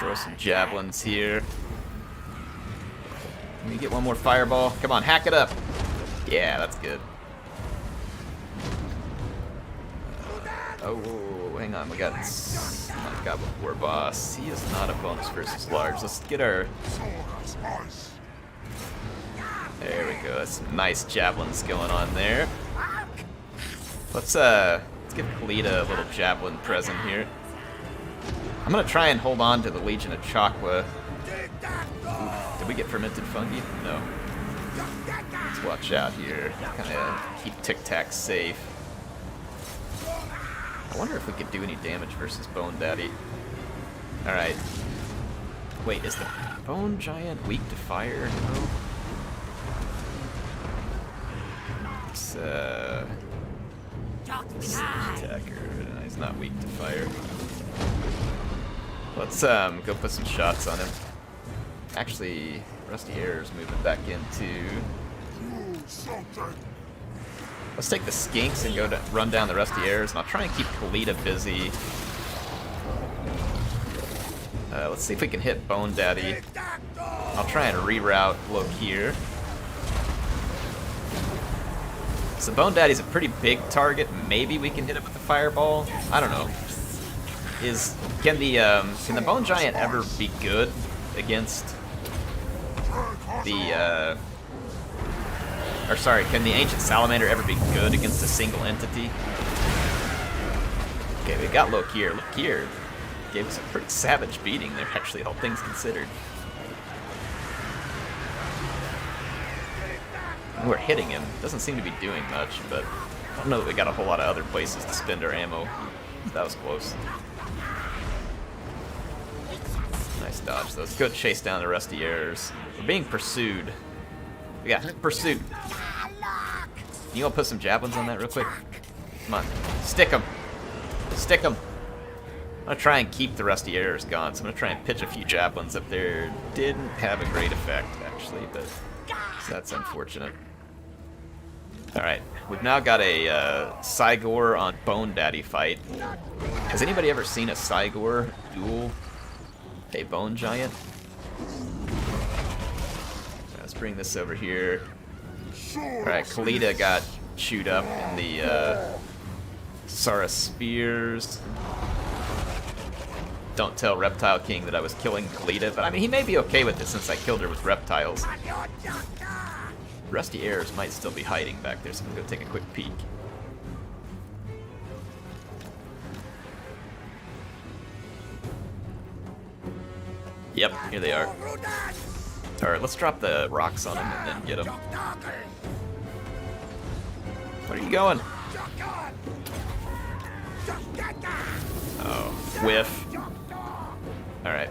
Throw some javelins here. Can we get one more fireball? Come on, hack it up. Yeah, that's good. Oh, hang on. We got. Oh my God, War Boss. He is not a bonus versus large. Let's get our. There we go. That's some nice javelins going on there. Let's give Kalita a little javelin present here. I'm gonna try and hold on to the Legion of Chakwa. Ooh, did we get fermented fungi? No. Let's watch out here. Kind of keep Tic Tac safe. I wonder if we could do any damage versus Bone Daddy. Alright. Wait, is the Bone Giant weak to fire? No. It's, attacker. No, he's not weak to fire. Let's go put some shots on him. Actually, Rusty Hair's moving back into. Let's take the Skinks and go to run down the Rusty Airs, and I'll try and keep Kalita busy. Let's see if we can hit Bone Daddy. I'll try and reroute Look here. So Bone Daddy's a pretty big target. Maybe we can hit him with the fireball. I don't know. Can the Bone Giant ever be good against the or sorry, can the Ancient Salamander ever be good against a single entity? Okay, we got Look here. Look here gave us a pretty savage beating there, actually, all things considered. We're hitting him. Doesn't seem to be doing much, but I don't know that we got a whole lot of other places to spend our ammo. That was close. Nice dodge, though. Let's go chase down the Rusty Airs. We're being pursued. We got pursuit. You want to put some javelins on that real quick? Come on. Stick them. Stick them. I'm going to try and keep the Rusty Airs gone, so I'm going to try and pitch a few javelins up there. Didn't have a great effect, actually, but so that's unfortunate. Alright, we've now got a Cygor on Bone Daddy fight. Has anybody ever seen a Cygor duel a Bone Giant? Let's bring this over here. Alright, Kalita got chewed up in the Sara Spears. Don't tell Reptile King that I was killing Kalita, but I mean, he may be okay with it since I killed her with reptiles. Rusty Airs might still be hiding back there, so I'm gonna go take a quick peek. Yep, here they are. Alright, let's drop the rocks on him and then get him. Where are you going? Oh, whiff. Alright.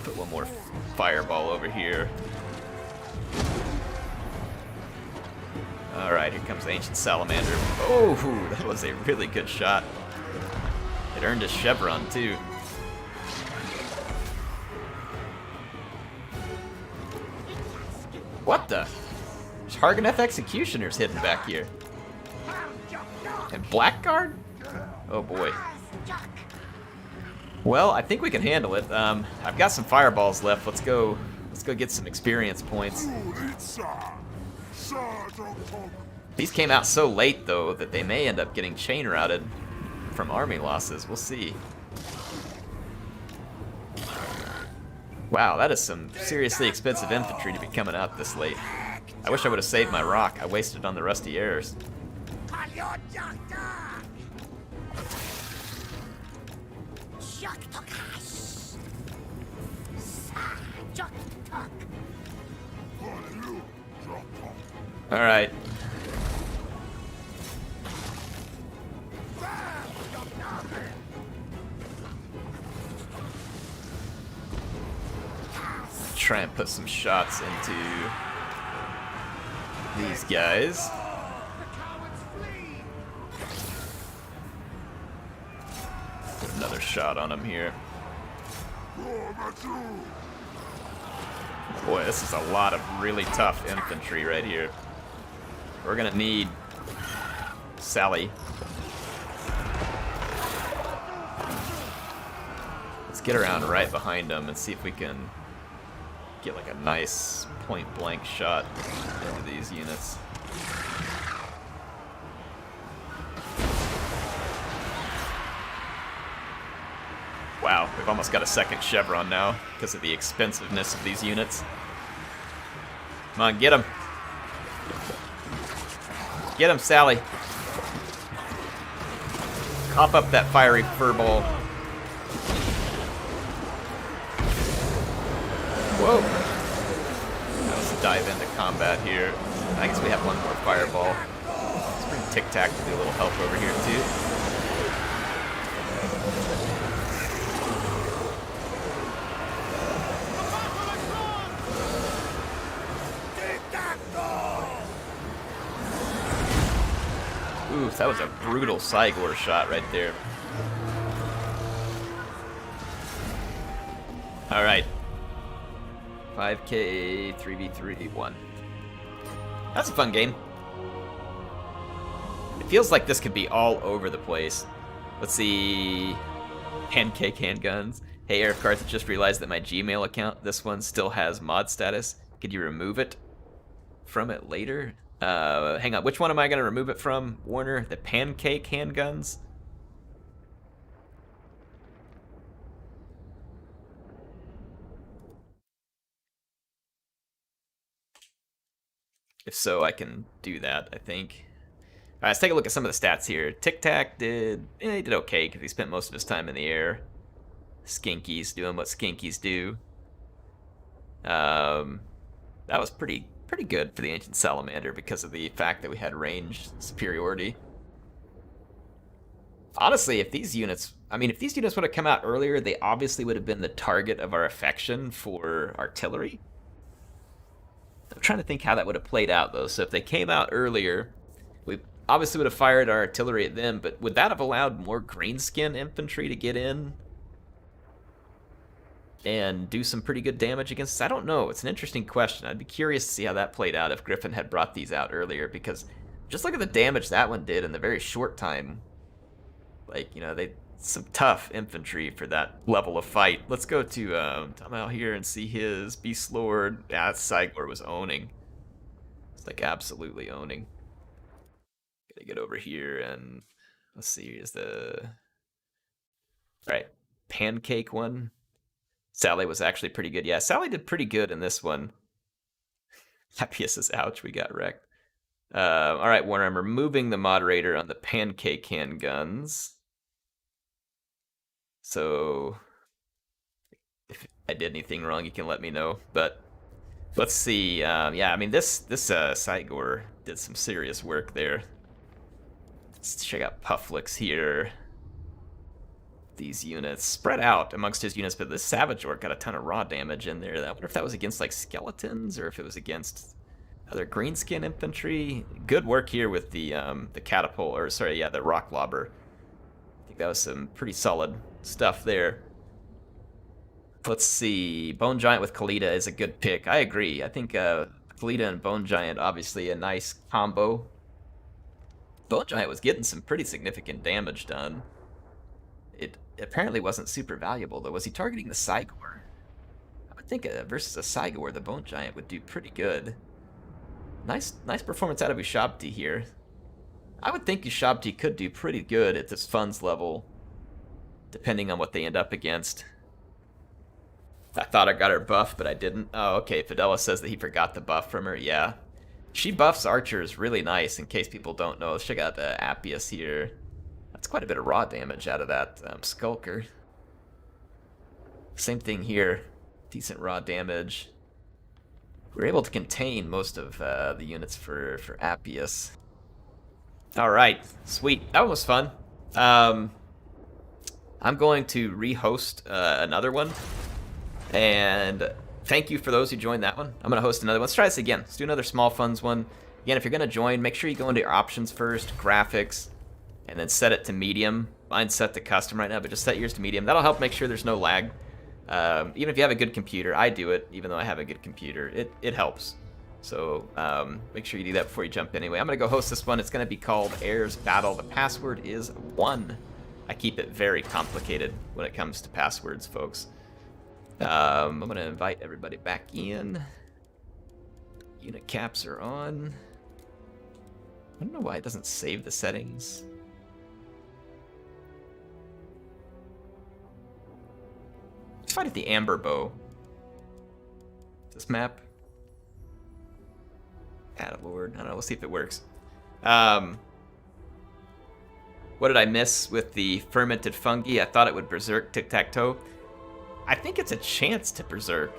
Put one more fireball over here. Alright, here comes the Ancient Salamander. Oh, that was a really good shot. It earned a chevron, too. What the? There's Harganeth Executioners hidden back here. And Blackguard? Oh boy. Well, I think we can handle it. I've got some fireballs left. Let's go get some experience points. These came out so late, though, that they may end up getting chain routed from army losses. We'll see. Wow, that is some seriously expensive infantry to be coming out this late. I wish I would have saved my rock. I wasted it on the Rusty Airs. Alright. Try and put some shots into these guys. Put another shot on him here. Boy, this is a lot of really tough infantry right here. We're gonna need Sally. Let's get around right behind him and see if we can get like a nice point-blank shot into these units. Wow, we've almost got a second chevron now because of the expensiveness of these units. Come on, get him. Get him, Sally. Hop up that fiery furball. Whoa. Now let's dive into combat here. I guess we have one more fireball. Let's bring Tic Tac to do a little help over here, too. Ooh, that was a brutal Cygor shot right there. Alright. 5K, 3v3, 1. That's a fun game. It feels like this could be all over the place. Let's see. Pancake handguns. Hey, HeirofCarthage, just realized that my Gmail account, this one, still has mod status. Could you remove it from it later? Hang on, which one am I going to remove it from, Warner? The pancake handguns? If so, I can do that, I think. Alright, let's take a look at some of the stats here. Tic Tac he did okay because he spent most of his time in the air. Skinky's doing what Skinkies do. That was pretty good for the Ancient Salamander because of the fact that we had range superiority. Honestly, if these units would have come out earlier, they obviously would have been the target of our affection for artillery. I'm trying to think how that would have played out, though. So if they came out earlier, we obviously would have fired our artillery at them, but would that have allowed more greenskin infantry to get in and do some pretty good damage against us? I don't know. It's an interesting question. I'd be curious to see how that played out if Griffin had brought these out earlier, because just look at the damage that one did in the very short time. Like, you know, some tough infantry for that level of fight. Let's go to Tom out here and see his Beast Lord. Yeah, Cygor was owning. It's like absolutely owning. Gotta get over here and let's see, is the right pancake one. Sally was actually pretty good. Yeah, Sally did pretty good in this one. Happy says, ouch, we got wrecked. All right, Warner, I'm removing the moderator on the pancake handguns. So if I did anything wrong, you can let me know. But let's see. Yeah, I mean, this Cygor did some serious work there. Let's check out Pufflix here. These units spread out amongst his units, but the Savage Orc got a ton of raw damage in there. I wonder if that was against like skeletons or if it was against other greenskin infantry. Good work here with the catapult, or sorry, yeah, the rock lobber. I think that was some pretty solid stuff there. Let's see. Bone Giant with Khalida is a good pick. I agree. I think Khalida and Bone Giant, obviously a nice combo. Bone Giant was getting some pretty significant damage done. It apparently wasn't super valuable, though. Was he targeting the Cygor? I would think versus a Cygor, the Bone Giant would do pretty good. Nice performance out of Ushabti here. I would think Ushabti could do pretty good at this funds level, depending on what they end up against. I thought I got her buff, but I didn't. Oh, okay. Fidela says that he forgot the buff from her. Yeah. She buffs archers really nice, in case people don't know. Let's check out the Appius here. That's quite a bit of raw damage out of that Skulker. Same thing here. Decent raw damage. We're able to contain most of the units for Appius. Alright, sweet. That one was fun. I'm going to re-host another one. And thank you for those who joined that one. I'm going to host another one. Let's try this again. Let's do another small funds one. Again, if you're going to join, make sure you go into your options first, graphics, and then set it to medium. Mine's set to custom right now, but just set yours to medium. That'll help make sure there's no lag. Even if you have a good computer, I do it, even though I have a good computer. It helps. So make sure you do that before you jump in. Anyway, I'm going to go host this one. It's going to be called Heirs Battle. The password is 1. I keep it very complicated when it comes to passwords, folks. I'm going to invite everybody back in. Unit caps are on. I don't know why it doesn't save the settings. Let's fight at the Amber Bow. This map. Add-a-lord. I don't know. We'll see if it works. What did I miss with the fermented fungi? I thought it would berserk tic-tac-toe. I think it's a chance to berserk.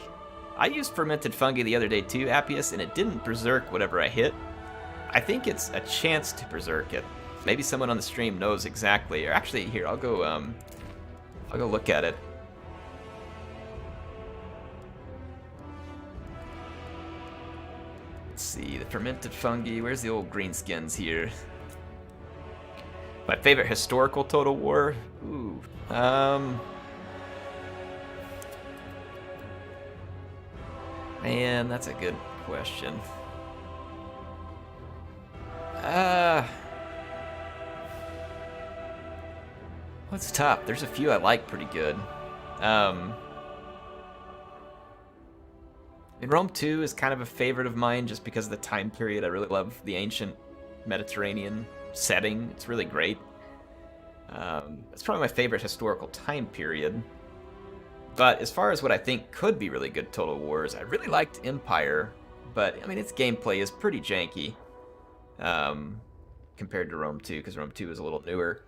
I used fermented fungi the other day too, Appius, and it didn't berserk whatever I hit. I think it's a chance to berserk it. Maybe someone on the stream knows exactly. Or actually, here, I'll go look at it. Let's see, the fermented fungi. Where's the old greenskins here? My favorite historical Total War? Ooh. Man, that's a good question. What's tough? There's a few I like pretty good. Rome 2 is kind of a favorite of mine just because of the time period. I really love the ancient Mediterranean setting. It's really great. It's probably my favorite historical time period. But as far as what I think could be really good Total Wars, I really liked Empire, but I mean its gameplay is pretty janky compared to Rome 2, because Rome 2 is a little newer.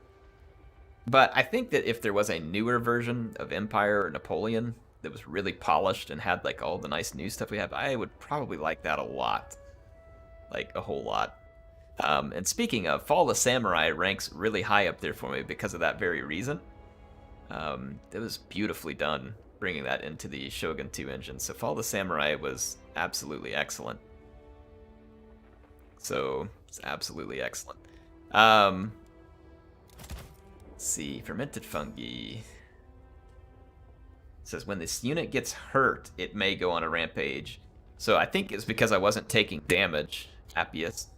But I think that if there was a newer version of Empire or Napoleon that was really polished and had like all the nice new stuff we have, I would probably like that a lot. Like a whole lot. And speaking of, Fall of the Samurai ranks really high up there for me because of that very reason. It was beautifully done, bringing that into the Shogun 2 engine. So Fall of the Samurai was absolutely excellent. So, it's absolutely excellent. Let's see, fermented fungi. It says when this unit gets hurt, it may go on a rampage. So I think it's because I wasn't taking damage, Appius.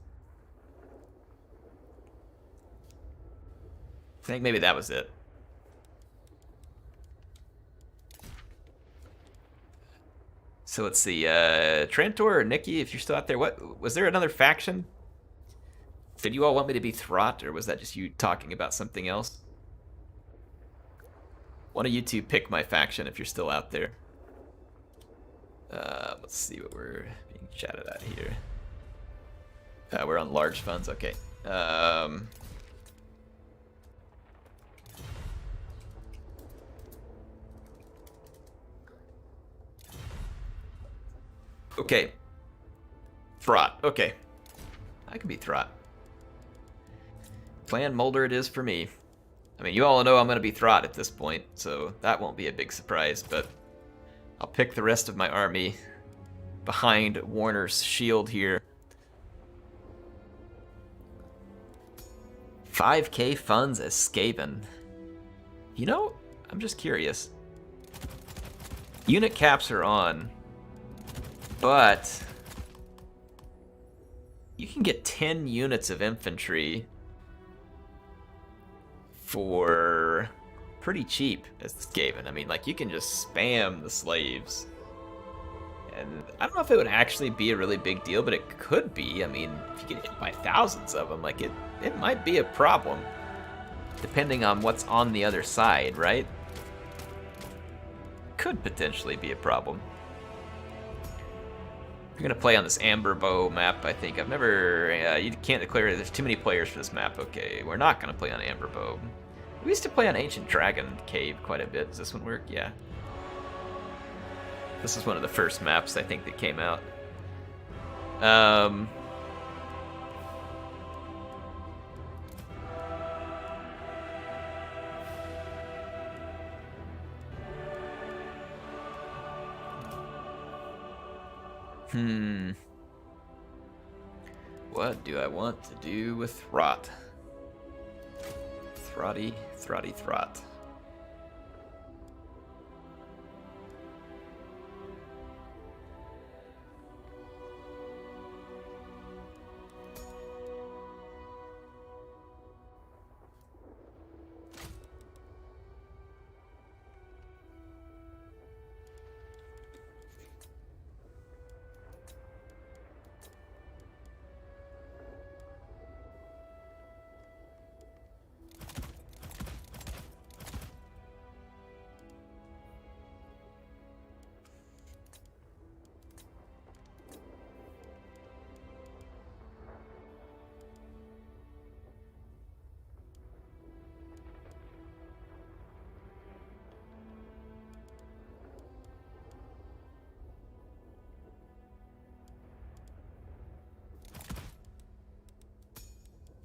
I think maybe that was it. So let's see, Trantor or Nikki, if you're still out there, what was there another faction? Did you all want me to be Throt, or was that just you talking about something else? One of you two pick my faction if you're still out there. Let's see what we're being chatted at here. We're on large funds, okay. Okay. Throt. Okay. I can be Throt. Clan Molder it is for me. I mean, you all know I'm going to be Throt at this point, so that won't be a big surprise, but I'll pick the rest of my army behind Warner's shield here. 5k funds as Skaven. You know, I'm just curious. Unit caps are on. But you can get 10 units of infantry for pretty cheap as the Skaven. I mean, like, you can just spam the slaves. And I don't know if it would actually be a really big deal, but it could be. I mean, if you get hit by thousands of them, like, it might be a problem. Depending on what's on the other side, right? Could potentially be a problem. I'm gonna play on this Amber Bow map, I think. I've never, you can't declare, there's too many players for this map. Okay, we're not gonna play on Amber Bow. We used to play on Ancient Dragon Cave quite a bit. Does this one work? Yeah. This is one of the first maps, I think, that came out. What do I want to do with Throt? Throtty, Throt.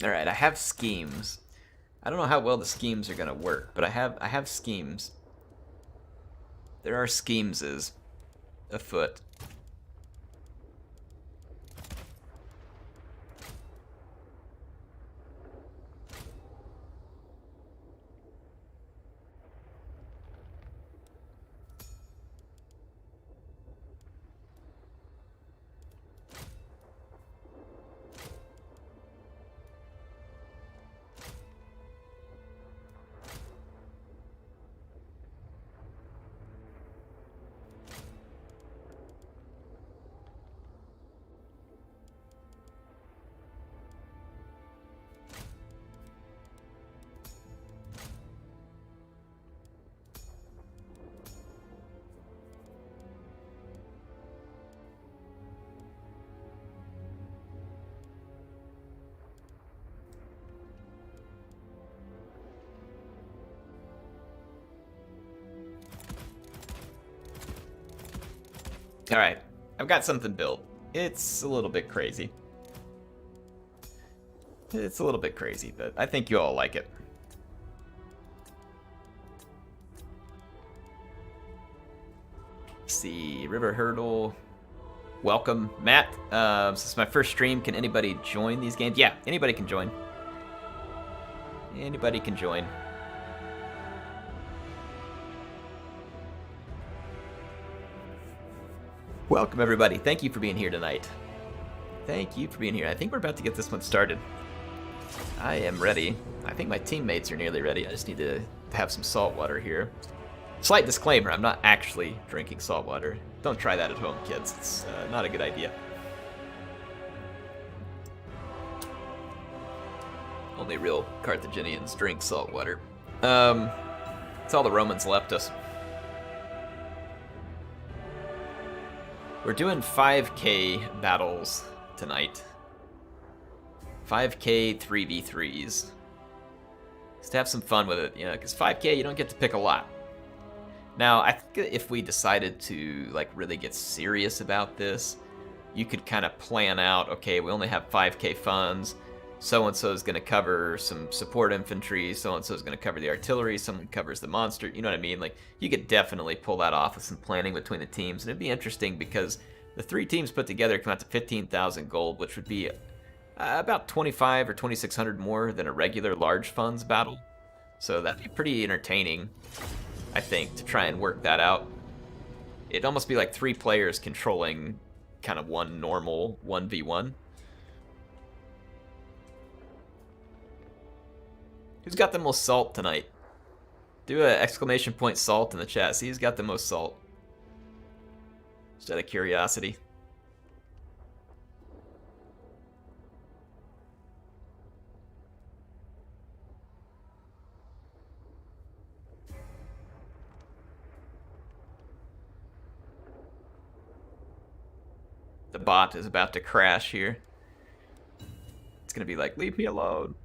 Alright, I have schemes. I don't know how well the schemes are gonna work, but I have schemes. There are schemeses afoot. Alright, I've got something built. It's a little bit crazy. It's a little bit crazy, but I think you all like it. Let's see, River Hurdle. Welcome, Matt. This is my first stream. Can anybody join these games? Yeah, anybody can join. Anybody can join. Welcome, everybody. Thank you for being here tonight. Thank you for being here. I think we're about to get this one started. I am ready. I think my teammates are nearly ready. I just need to have some salt water here. Slight disclaimer, I'm not actually drinking salt water. Don't try that at home, kids. It's not a good idea. Only real Carthaginians drink salt water. It's all the Romans left us. We're doing 5K battles tonight. 5K 3v3s. Just to have some fun with it, you know, because 5K you don't get to pick a lot. Now, I think if we decided to like really get serious about this, you could kind of plan out, okay, we only have 5K funds. So-and-so is going to cover some support infantry, so-and-so is going to cover the artillery, someone covers the monster, you know what I mean? Like, you could definitely pull that off with some planning between the teams, and it'd be interesting because the three teams put together come out to 15,000 gold, which would be about 25 or 2,600 more than a regular large funds battle. So that'd be pretty entertaining, I think, to try and work that out. It'd almost be like three players controlling kind of one normal 1v1. Who's got the most salt tonight? Do a exclamation point salt in the chat. See who's got the most salt. Just out of curiosity. The bot is about to crash here. It's gonna be like, leave me alone.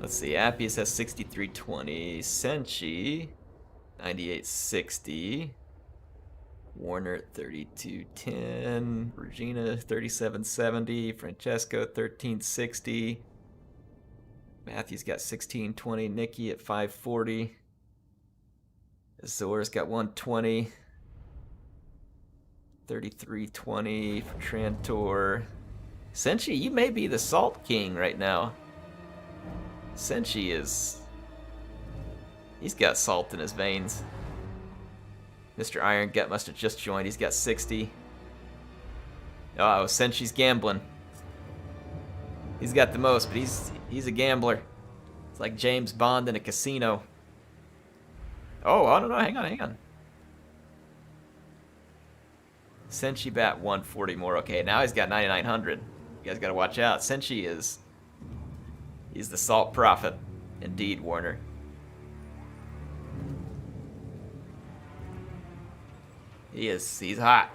Let's see, Appius has 6320, Senchi 9860, Warner 3210, Regina 3770, Francesco 1360, Matthew's got 1620, Nikki at 540, Azor's got 120, 3320 for Trantor. Senchi, you may be the Salt King right now. Senchi is... he's got salt in his veins. Mr. Iron Gut must have just joined. He's got 60. Oh, Senchi's gambling. He's got the most, but he's a gambler. It's like James Bond in a casino. Oh, I don't know. Hang on. Senchi bat 140 more. Okay, now he's got 9,900. You guys got to watch out. Senchi is... he's the salt prophet. Indeed, Warner. He is. He's hot.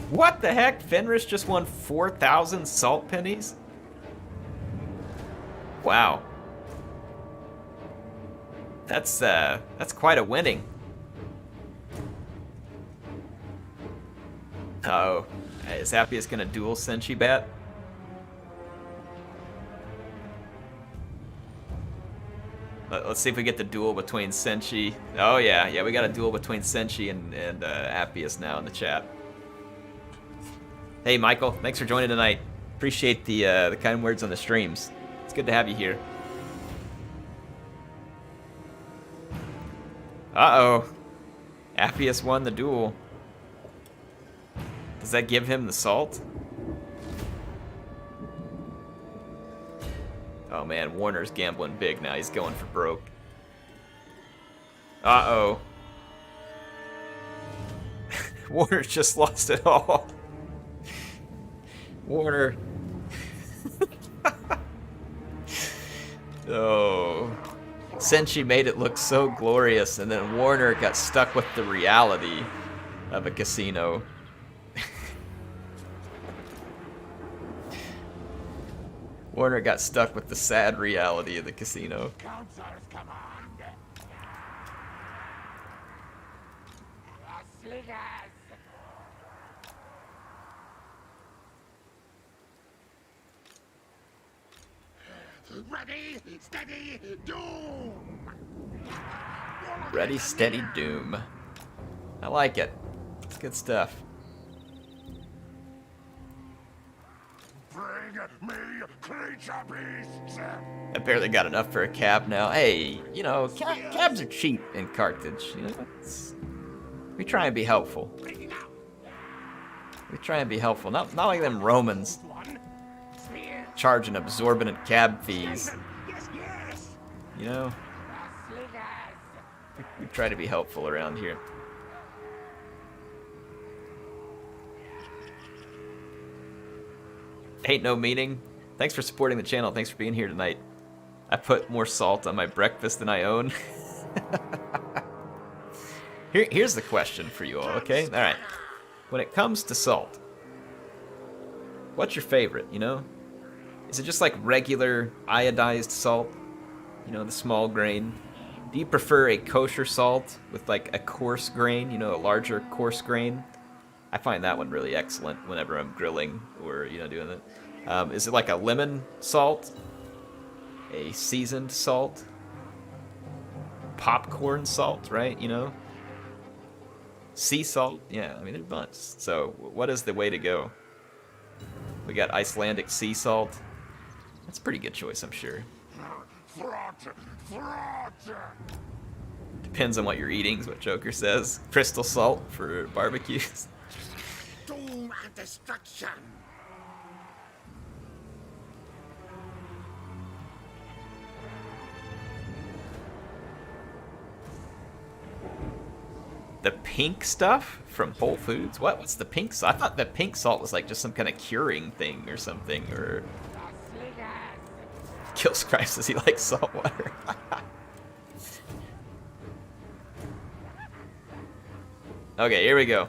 What the heck? Fenris just won 4,000 salt pennies? Wow. That's quite a winning. Uh-oh. Is Appius gonna duel Senshi Bat? Let's see if we get the duel between Senshi. Oh yeah, we got a duel between Senshi and Appius now in the chat. Hey Michael, thanks for joining tonight. Appreciate the kind words on the streams. It's good to have you here. Uh-oh. Appius won the duel. Does that give him the salt? Oh man, Warner's gambling big now. He's going for broke. Uh-oh. Warner's just lost it all. Warner. Oh. Senshi made it look so glorious, and then Warner got stuck with the reality of a casino. Warner got stuck with the sad reality of the casino. Counselor's command. Sliggers. Ready, steady, doom. Ready, steady, doom. I like it. It's good stuff. Bring me creature beasts. I barely got enough for a cab now. Hey, you know, cabs are cheap in Carthage. You know, we try and be helpful. We try and be helpful. Not like them Romans charging absorbent cab fees. You know, we try to be helpful around here. Ain't no meaning. Thanks for supporting the channel. Thanks for being here tonight. I put more salt on my breakfast than I own. Here's the question for you all, okay? All right. When it comes to salt, what's your favorite, you know? Is it just like regular iodized salt? You know, the small grain? Do you prefer a kosher salt with like a coarse grain, you know, a larger coarse grain? I find that one really excellent whenever I'm grilling or, you know, doing it. Is it like a lemon salt? A seasoned salt? Popcorn salt, right? You know? Sea salt? Yeah, I mean, there's a bunch. So, what is the way to go? We got Icelandic sea salt. That's a pretty good choice, I'm sure. Depends on what you're eating, is what Joker says. Crystal salt for barbecues. Doom and destruction. The pink stuff from Whole Foods? What's the pink salt? I thought the pink salt was like just some kind of curing thing or something, or... Kills Christ, does he like salt water? Okay, here we go.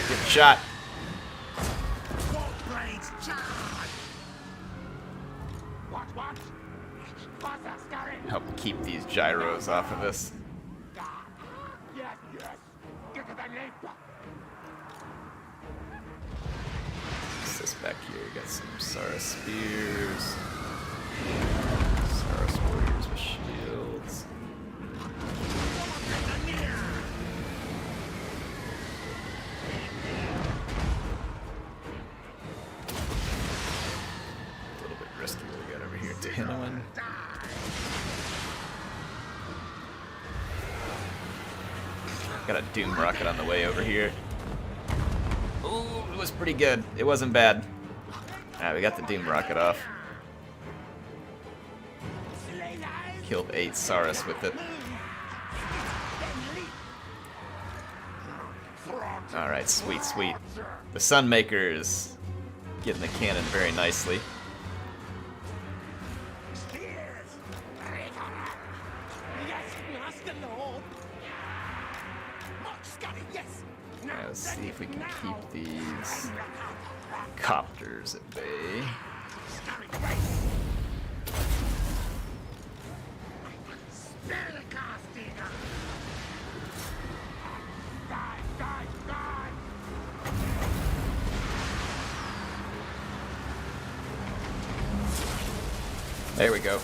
Good shot. Help keep these gyros off of us. Yes, yes. Get to the lip. What's this back here? Got some Saurus spears. Saurus warriors with shields. A little bit risky what we got over here. Tehinoan. Got a Doom rocket on the way over here. Ooh, it was pretty good. It wasn't bad. Alright, we got the Doom rocket off. Killed 8 Saurus with it. Alright, sweet, sweet. The Sunmaker is getting the cannon very nicely. Alright, let's see if we can keep these copters at bay. There we go.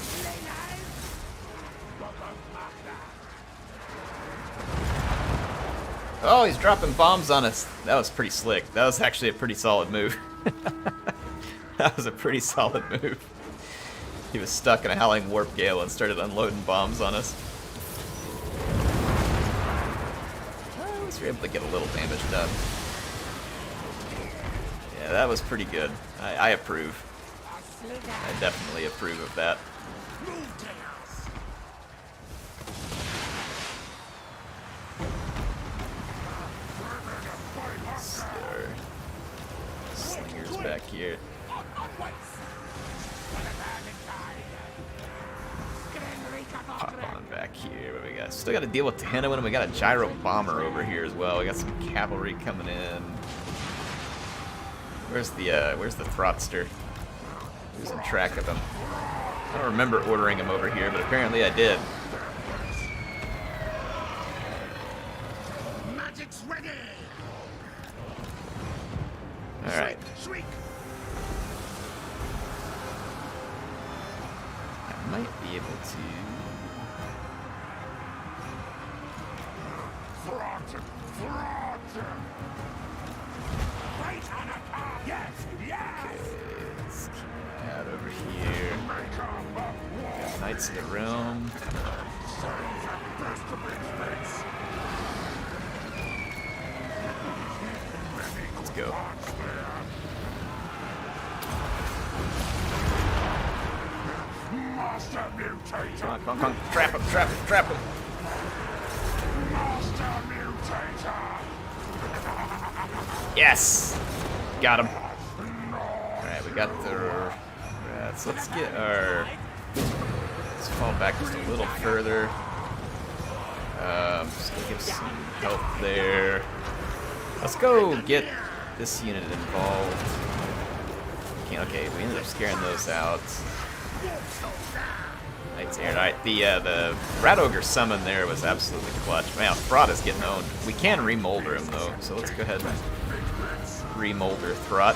Oh, he's dropping bombs on us. That was pretty slick. That was actually a pretty solid move. That was a pretty solid move. He was stuck in a howling warp gale and started unloading bombs on us. At least we were able to get a little damage done. Yeah, that was pretty good. I approve. I definitely approve of that. Let's get our slingers back here. Pop on back here. What we got? Still got to deal with Tehenowen, and we got a gyro bomber over here as well. We got some cavalry coming in. Where's the Throttster? Losing track of him. I don't remember ordering him over here, but apparently I did. Magic's ready. Alright. Shriek. I might be able to... Throtten. Right on a car. Yes. Okay, let's keep that over here. Knights of the Realm. Let's go. Master Mutator. Come on. Trap him. Master Mutator. Yes! Got him. Alright, we got the... so let's get our... Let's fall back just a little further. Just to give some help there. Let's go get this unit involved. Okay, we ended up scaring those out. Knights Errant. Alright, the Rat Ogre summon there was absolutely clutch. Man, Throt is getting owned. We can remolder him though, so let's go ahead and remolder Throt.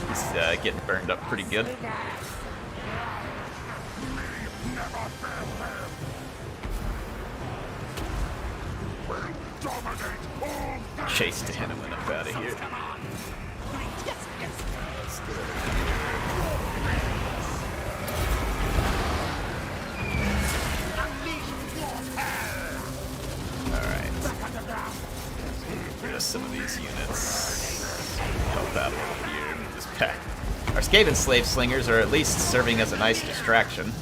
He's getting burned up pretty good. Chase Tehenowen up out of here. Let's get over here. Alright. Rid of some of these units. Help out a little here. This pack. Our Skaven Slave Slingers are at least serving as a nice distraction.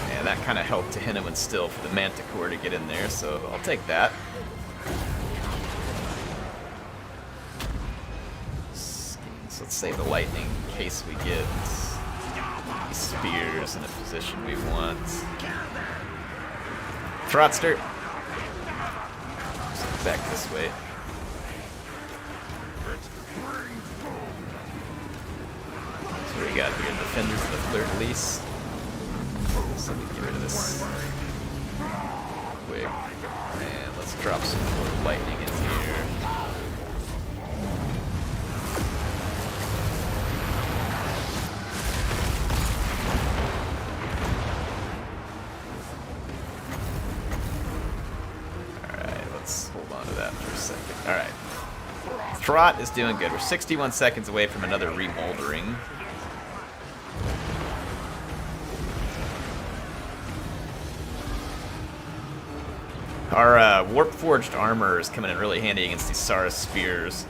Yeah, that kind of helped Tehenowen still for the Manticore to get in there, so I'll take that. So let's save the lightning in case we get these spears in a position we want. Throttster! Back this way. So what do we got here? Defenders of the Fleur-de-Lis. So let me get rid of this quick. And let's drop some more lightning in here. Alright, let's hold on to that for a second. Alright. Throt is doing good. We're 61 seconds away from another remoldering. Our warp-forged armor is coming in really handy against these Saurus spears.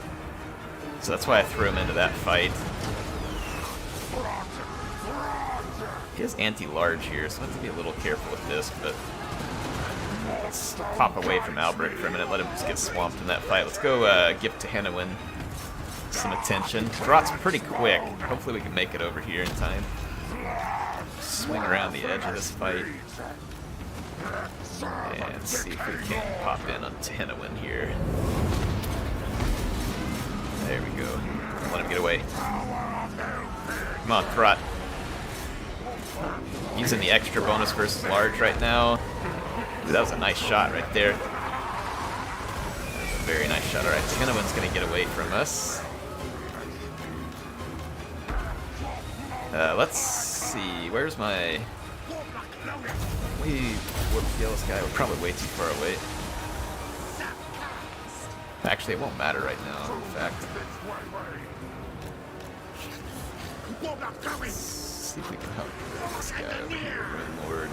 So that's why I threw him into that fight. He has anti-large here, so I have to be a little careful with this, but let's pop away from Albrecht for a minute, let him just get swamped in that fight. Let's go give Tehenowen some attention. Throt's pretty quick. Hopefully we can make it over here in time. Swing around the edge of this fight. And see if we can pop in on Tenowin here. There we go. Let him get away. Come on, Throt. Using the extra bonus versus large right now. Ooh, that was a nice shot right there. That was a very nice shot. Alright, Tenowin's going to get away from us. Let's see. Where's my... We warp kill this guy. We're probably way too far away. Actually, it won't matter right now, in fact. Let's see if we can help this guy over here, Rune Lord.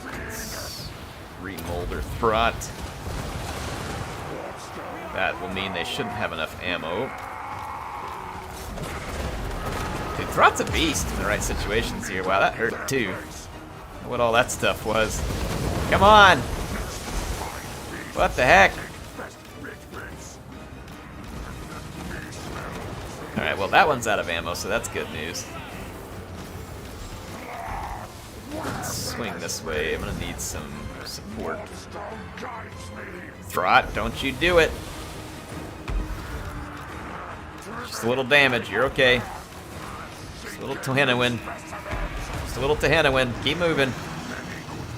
Let's remolder Throt. That will mean they shouldn't have enough ammo. Dude, Throt's a beast in the right situations here. Wow, that hurt too. What all that stuff was. Come on! What the heck? Alright, well that one's out of ammo, so that's good news. Let's swing this way. I'm gonna need some support. Throt, don't you do it! Just a little damage, you're okay. Just a little Tenowin. Just a little Tenowin. Keep moving.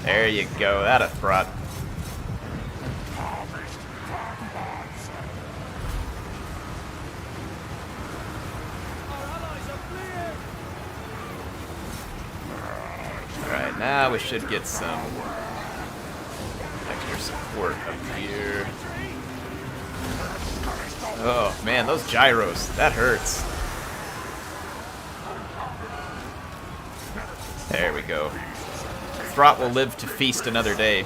There you go, that a Throt. Alright, now we should get some extra support up here. Oh man, those gyros, that hurts. There we go. Throt will live to feast another day.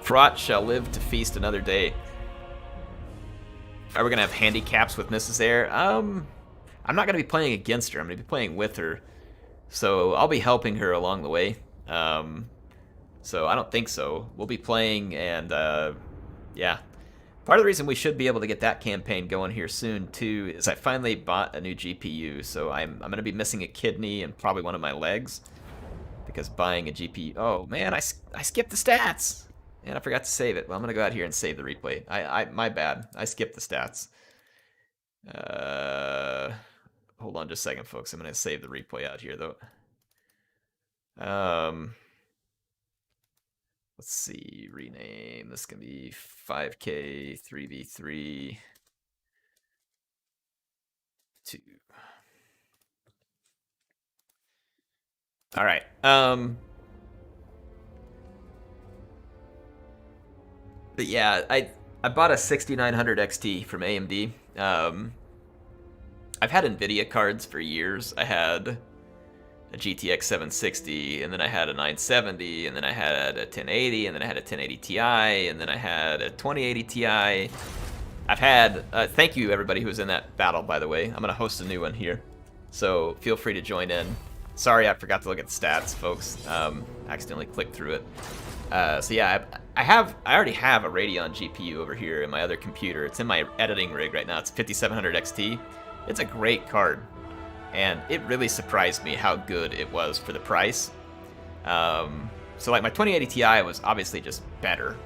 Throt shall live to feast another day. Are we gonna have handicaps with Mrs. Air? I'm not gonna be playing against her. I'm gonna be playing with her. So I'll be helping her along the way. So I don't think so. We'll be playing, and yeah. Part of the reason we should be able to get that campaign going here soon too is I finally bought a new GPU. So I'm gonna be missing a kidney and probably one of my legs because buying a GPU. Oh man, I skipped the stats. And I forgot to save it. Well, I'm gonna go out here and save the replay. My bad. I skipped the stats. Hold on just a second, folks. I'm gonna save the replay out here though. Let's see. Rename. This can be 5K 3v3 2. All right. But yeah, I bought a 6900 XT from AMD. I've had NVIDIA cards for years. I had a GTX 760, and then I had a 970, and then I had a 1080, and then I had a 1080 Ti, and then I had a 2080 Ti. I've had, thank you everybody who was in that battle, by the way. I'm going to host a new one here, so feel free to join in. Sorry, I forgot to look at the stats, folks. Accidentally clicked through it. So yeah, I already have a Radeon GPU over here in my other computer. It's in my editing rig right now. It's 5700 XT. It's a great card, and it really surprised me how good it was for the price. So like my 2080 Ti was obviously just better,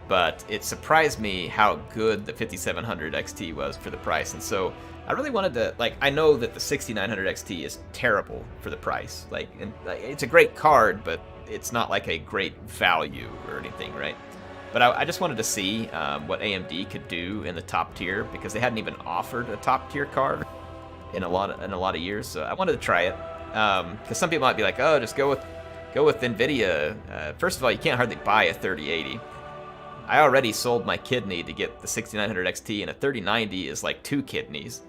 but it surprised me how good the 5700 XT was for the price. And so I really wanted to, like, I know that the 6900 XT is terrible for the price. Like, it's a great card, but it's not like a great value or anything, right? But I just wanted to see what AMD could do in the top tier, because they hadn't even offered a top tier card in a lot of years. So I wanted to try it, because some people might be like, oh, just go with NVIDIA. First of all, you can't hardly buy a 3080. I already sold my kidney to get the 6900 XT, and a 3090 is like 2 kidneys.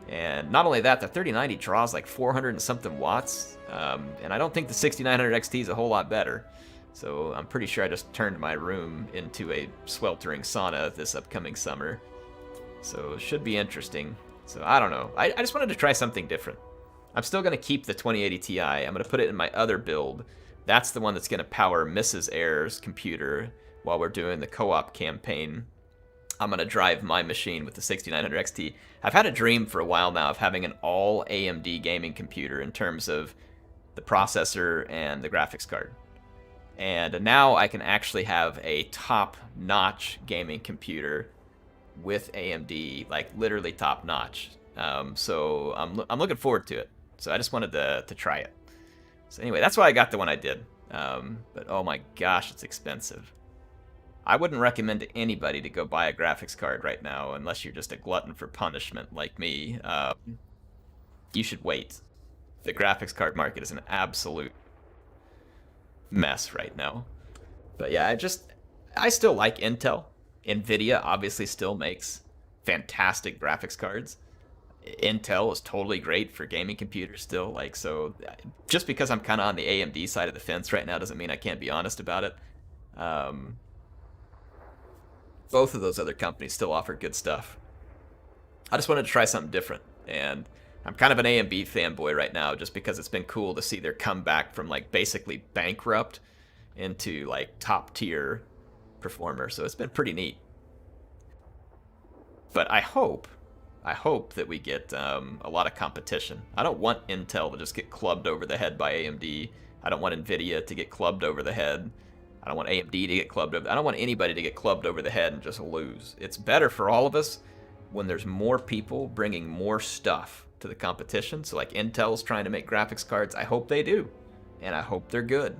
And not only that, the 3090 draws like 400 and something watts, and I don't think the 6900 XT is a whole lot better. So I'm pretty sure I just turned my room into a sweltering sauna this upcoming summer. So it should be interesting. So I don't know. I just wanted to try something different. I'm still going to keep the 2080 Ti. I'm going to put it in my other build. That's the one that's going to power Mrs. Air's computer while we're doing the co-op campaign. I'm going to drive my machine with the 6900 XT. I've had a dream for a while now of having an all AMD gaming computer in terms of the processor and the graphics card. And now I can actually have a top-notch gaming computer with AMD, like literally top-notch. So I'm looking forward to it. So I just wanted to try it. So anyway, that's why I got the one I did. But oh my gosh, it's expensive. I wouldn't recommend to anybody to go buy a graphics card right now unless you're just a glutton for punishment like me. You should wait. The graphics card market is an absolute mess right now. But yeah, I still like Intel. Nvidia obviously still makes fantastic graphics cards. Intel is totally great for gaming computers still. Like, so just because I'm kind of on the AMD side of the fence right now doesn't mean I can't be honest about it. Both of those other companies still offer good stuff. I just wanted to try something different, and I'm kind of an AMD fanboy right now just because it's been cool to see their comeback from like basically bankrupt into like top tier performer. So it's been pretty neat. But I hope that we get a lot of competition. I don't want Intel to just get clubbed over the head by AMD. I don't want Nvidia to get clubbed over the head. I don't want AMD to get clubbed over. I don't want anybody to get clubbed over the head and just lose. It's better for all of us when there's more people bringing more stuff to the competition. So like Intel's trying to make graphics cards. I hope they do. And I hope they're good.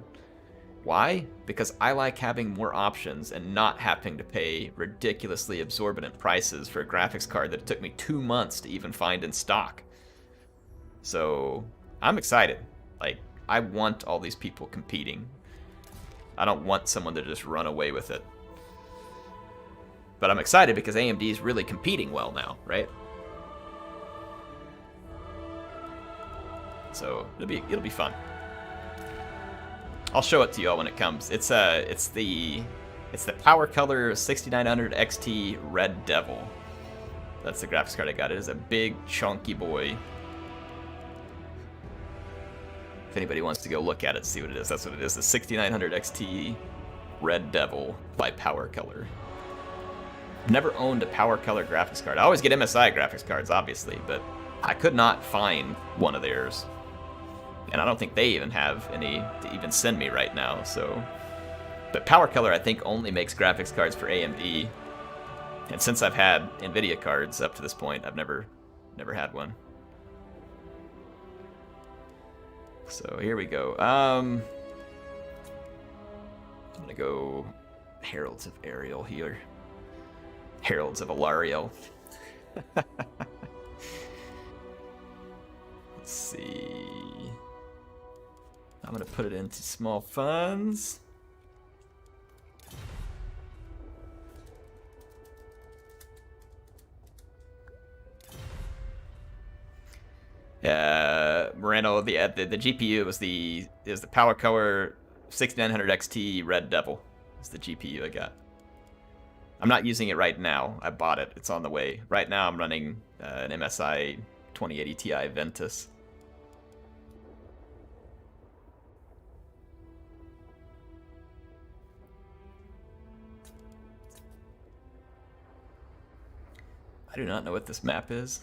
Why? Because I like having more options and not having to pay ridiculously exorbitant prices for a graphics card that it took me 2 months to even find in stock. So I'm excited. Like, I want all these people competing. I don't want someone to just run away with it. But I'm excited because AMD is really competing well now, right? So it'll be fun. I'll show it to you all when it comes. It's the Power Color 6900 XT Red Devil. That's the graphics card I got. It is a big chunky boy. If anybody wants to go look at it, see what it is, that's what it is. The 6900 XT Red Devil by Power Color. I've never owned a Power Color graphics card. I always get MSI graphics cards, obviously, but I could not find one of theirs. And I don't think they even have any to even send me right now, so... But Power Color, I think, only makes graphics cards for AMD. And since I've had NVIDIA cards up to this point, I've never had one. So here we go. I'm gonna go Heralds of Ariel here. Heralds of Alariel. Let's see. I'm gonna put it into small funds. Moreno, the GPU is the Power Color 6900 XT Red Devil. It's the GPU I got. I'm not using it right now. I bought it. It's on the way. Right now I'm running an MSI 2080 Ti Ventus. I do not know what this map is.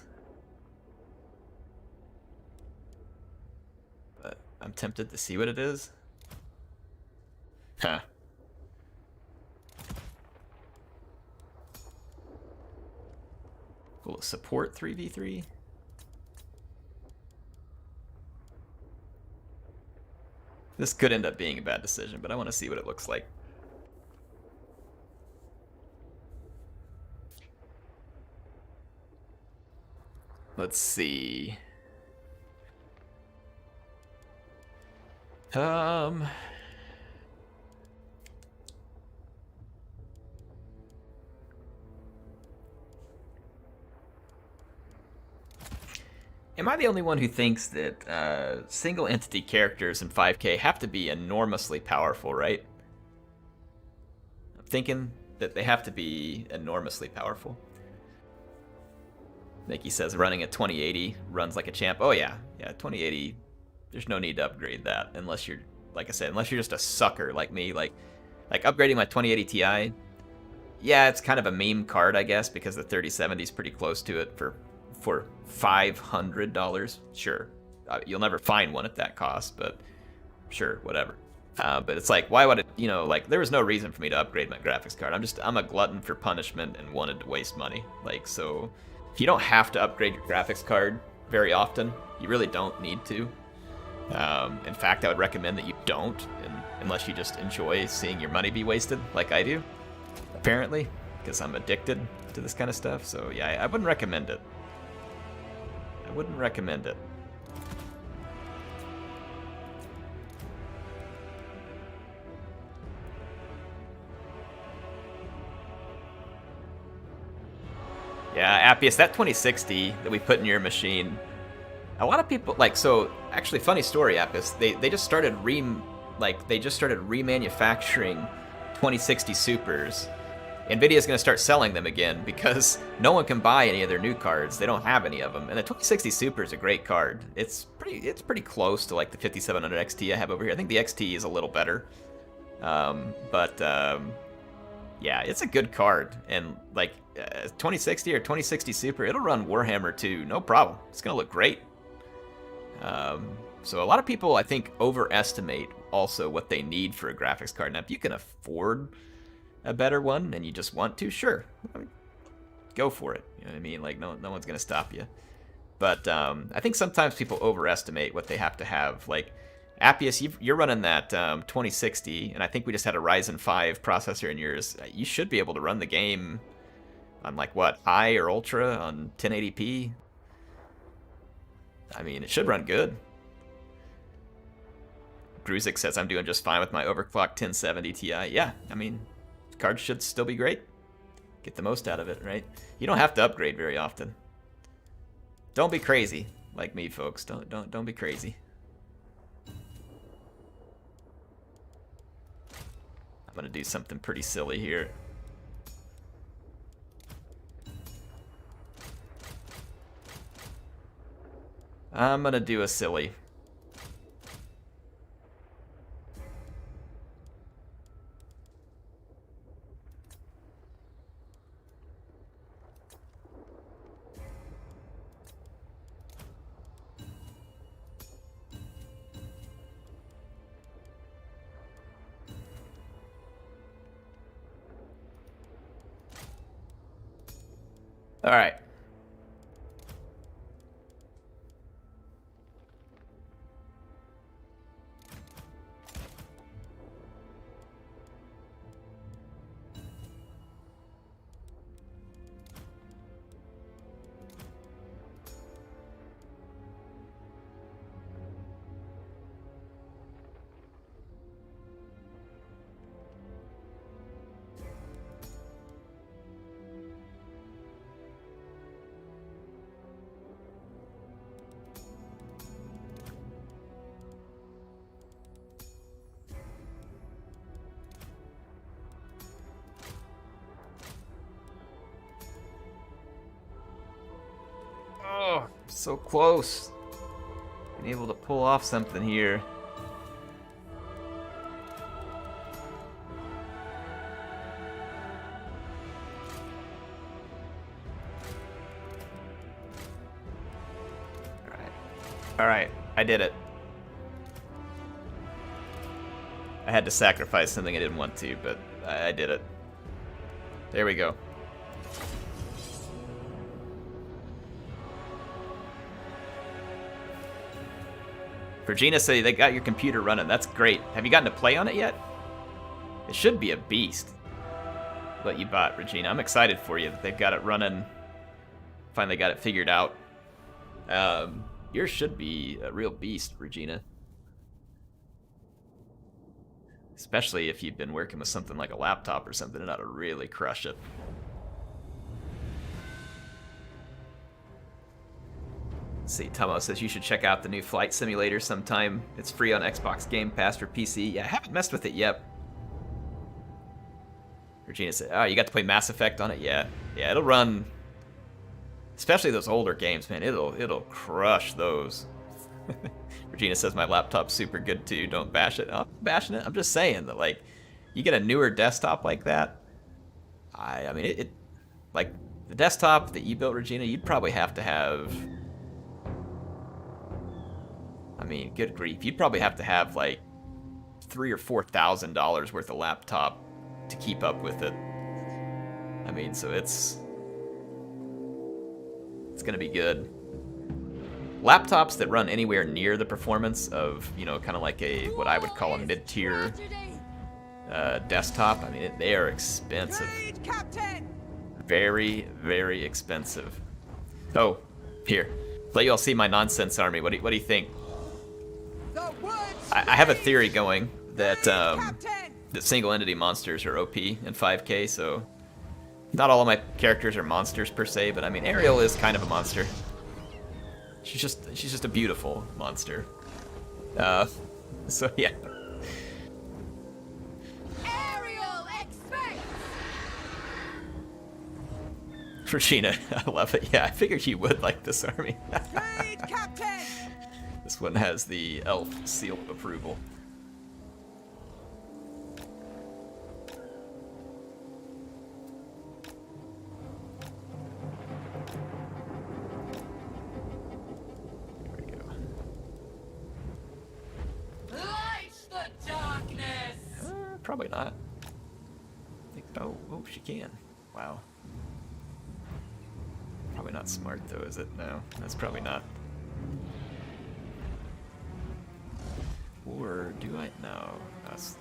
But I'm tempted to see what it is. Huh. Will it support 3v3? This could end up being a bad decision, but I want to see what it looks like. Let's see. Am I the only one who thinks that single entity characters in 5K have to be enormously powerful, right? I'm thinking that they have to be enormously powerful. Mickey says running a 2080 runs like a champ. Oh yeah, 2080. There's no need to upgrade that unless you're, like I said, unless you're just a sucker like me. Like upgrading my 2080 Ti Yeah, it's kind of a meme card, I guess, because the 3070 is pretty close to it for $500. Sure, you'll never find one at that cost, but sure, whatever. But it's like, why would it? Like there was no reason for me to upgrade my graphics card. I'm a glutton for punishment and wanted to waste money. Like so, if you don't have to upgrade your graphics card very often, you really don't need to. In fact, I would recommend that you don't, unless you just enjoy seeing your money be wasted, like I do. Apparently, because I'm addicted to this kind of stuff. So yeah, I wouldn't recommend it. I wouldn't recommend it. Yeah, Appius, that 2060 that we put in your machine, a lot of people so actually funny story, Appius, they just started remanufacturing 2060 Supers. Nvidia's going to start selling them again because no one can buy any of their new cards. They don't have any of them. And the 2060 Super is a great card. It's pretty close to like the 5700 XT I have over here. I think the XT is a little better. Yeah, it's a good card. And like 2060 or 2060 Super, it'll run Warhammer 2, no problem. It's going to look great. So a lot of people, I think, overestimate also what they need for a graphics card. Now, if you can afford a better one and you just want to, sure, I mean, go for it. You know what I mean? Like no one's gonna stop you. But I think sometimes people overestimate what they have to have. Like Appius, you're running that 2060, and I think we just had a Ryzen 5 processor in yours. You should be able to run the game on like what, high or ultra on 1080p. I mean, it should run good. Gruzik says I'm doing just fine with my overclocked 1070 Ti. Yeah, I mean, card should still be great. Get the most out of it, right? You don't have to upgrade very often. Don't be crazy like me, folks. Don't be crazy. I'm gonna do something pretty silly here. I'm gonna do a silly. All right. Oh, so close. Been able to pull off something here. All right, I did it. I had to sacrifice something I didn't want to, but I did it. There we go. Regina said they got your computer running. That's great. Have you gotten to play on it yet? It should be a beast. What you bought, Regina. I'm excited for you that they've got it running. Finally got it figured out. Yours should be a real beast, Regina. Especially if you've been working with something like a laptop or something, it ought to really crush it. Let's see, Tomo says you should check out the new Flight Simulator sometime. It's free on Xbox Game Pass for PC. Yeah, I haven't messed with it yet. Regina said, oh, you got to play Mass Effect on it? Yeah. Yeah, it'll run, especially those older games, man. It'll crush those. Regina says my laptop's super good too. Don't bash it. I'm bashing it. I'm just saying that, like, you get a newer desktop like that, I mean, it like the desktop that you built, Regina, you'd probably have to have. I mean, good grief, you'd probably have to have like $3,000 or $4,000 worth of laptop to keep up with it. I mean, so it's gonna be good. Laptops that run anywhere near the performance of, you know, kind of like a what I would call a mid-tier desktop. I mean, they are expensive. Very, very expensive. Oh, here. Let you all see my nonsense army. What do you think? I have a theory going that that single entity monsters are OP in 5K. So not all of my characters are monsters per se, but I mean, Ariel is kind of a monster. She's just a beautiful monster. So yeah. Aerial expect. Regina, I love it. Yeah, I figured you would like this army. Trade captain. This one has the elf seal of approval. There we go. Light the darkness. Probably not. Oh, she can. Wow. Probably not smart though, is it? No, that's probably not. Or do I? No, that's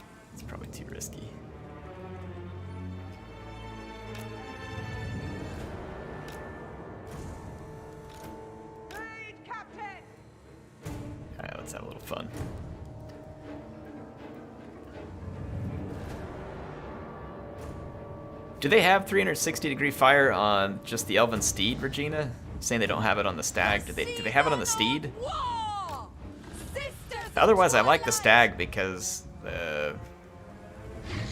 probably too risky. Trade captain. Alright, let's have a little fun. Do they have 360-degree fire on just the Elven Steed, Regina? Saying they don't have it on the Stag. Do they have it on the Steed? War. Sisters of Otherwise, I like the Twilight. Stag because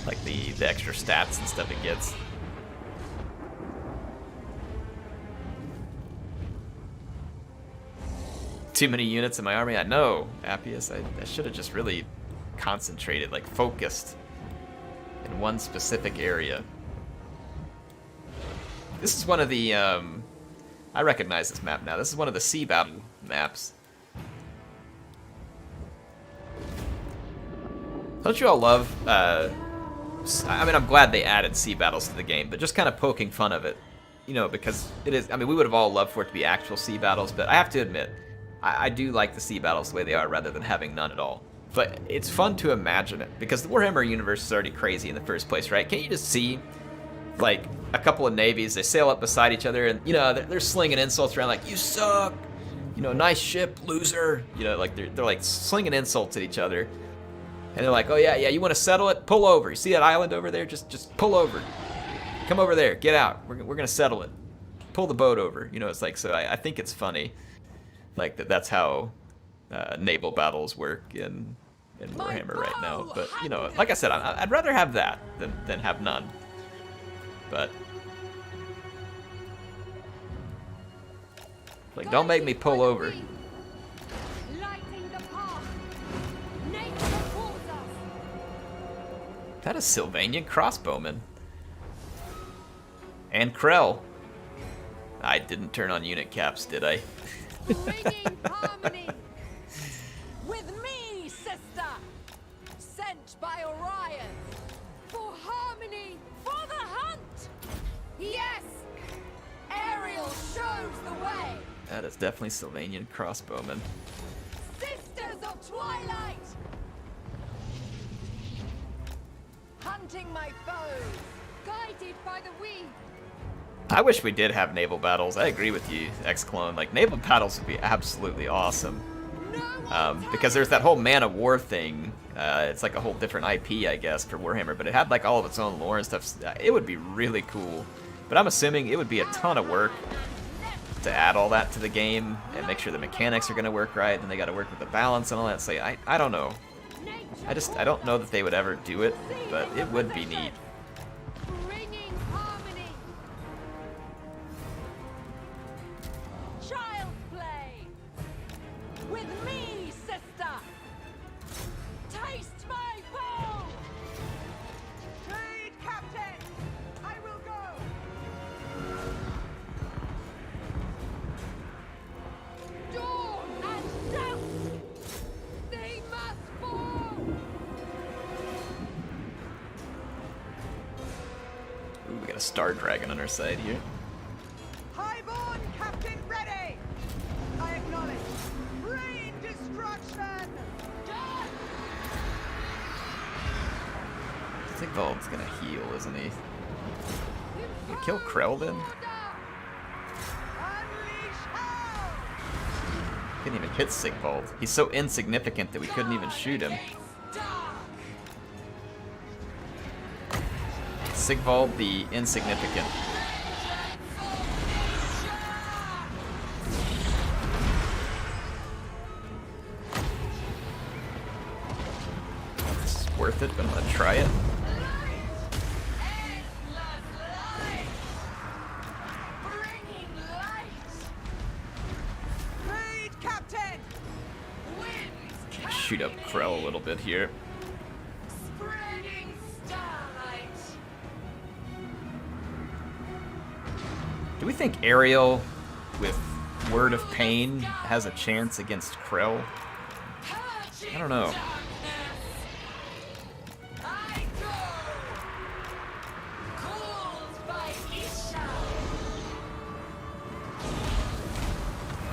like the extra stats and stuff it gets. Too many units in my army? I know, Appius. I should have just really concentrated, like focused in one specific area. This is one of the, I recognize this map now. This is one of the sea battle maps. Don't you all love, I mean, I'm glad they added sea battles to the game, but just kind of poking fun of it. You know, because it is, I mean, we would have all loved for it to be actual sea battles, but I have to admit, I do like the sea battles the way they are rather than having none at all. But it's fun to imagine it, because the Warhammer universe is already crazy in the first place, right? Can't you just see, like, a couple of navies, they sail up beside each other, and, you know, they're slinging insults around like, you suck! You know, nice ship, loser! You know, like, they're like, slinging insults at each other. And they're like, oh yeah, you want to settle it? Pull over. You see that island over there? Just pull over. Come over there. Get out. We're going to settle it. Pull the boat over. You know, it's like, so I think it's funny. Like, that's how naval battles work in Warhammer right now. But, you know, like I said, I'd rather have that than have none. But, like, don't make me pull over. Lighting the path. Nature calls us. That is Sylvanian crossbowman. And Krell. I didn't turn on unit caps, did I? Bringing harmony. With me, sister. Sent by Orion. For harmony. For the hunt. Yes. Ariel shows the way. That is definitely Sylvanian crossbowman. Sisters of Twilight. Hunting my foes. Guided by the wind. I wish we did have naval battles. I agree with you, X-Clone. Like, naval battles would be absolutely awesome. Because there's that whole Man of War thing. It's like a whole different IP, I guess, for Warhammer, but it had like all of its own lore and stuff. It would be really cool. But I'm assuming it would be a ton of work to add all that to the game and make sure the mechanics are going to work right. Then they got to work with the balance and all that. So I don't know. I don't know that they would ever do it, but it would be neat. Bringing harmony. Child play. With me, sister. Taste my bowl. Trade captain. I will go Star Dragon on our side here. Highborn Captain ready! I acknowledge. Rain destruction! Done! Sigvald's gonna heal, isn't he? You kill Krell then? Unleash hell! Couldn't even hit Sigvald. He's so insignificant that we couldn't even shoot him. Sigvald the insignificant. This is worth it, but I'm gonna try it. Raid Captain! Shoot up Krell a little bit here. Do we think Ariel with Word of Pain has a chance against Krell? I don't know.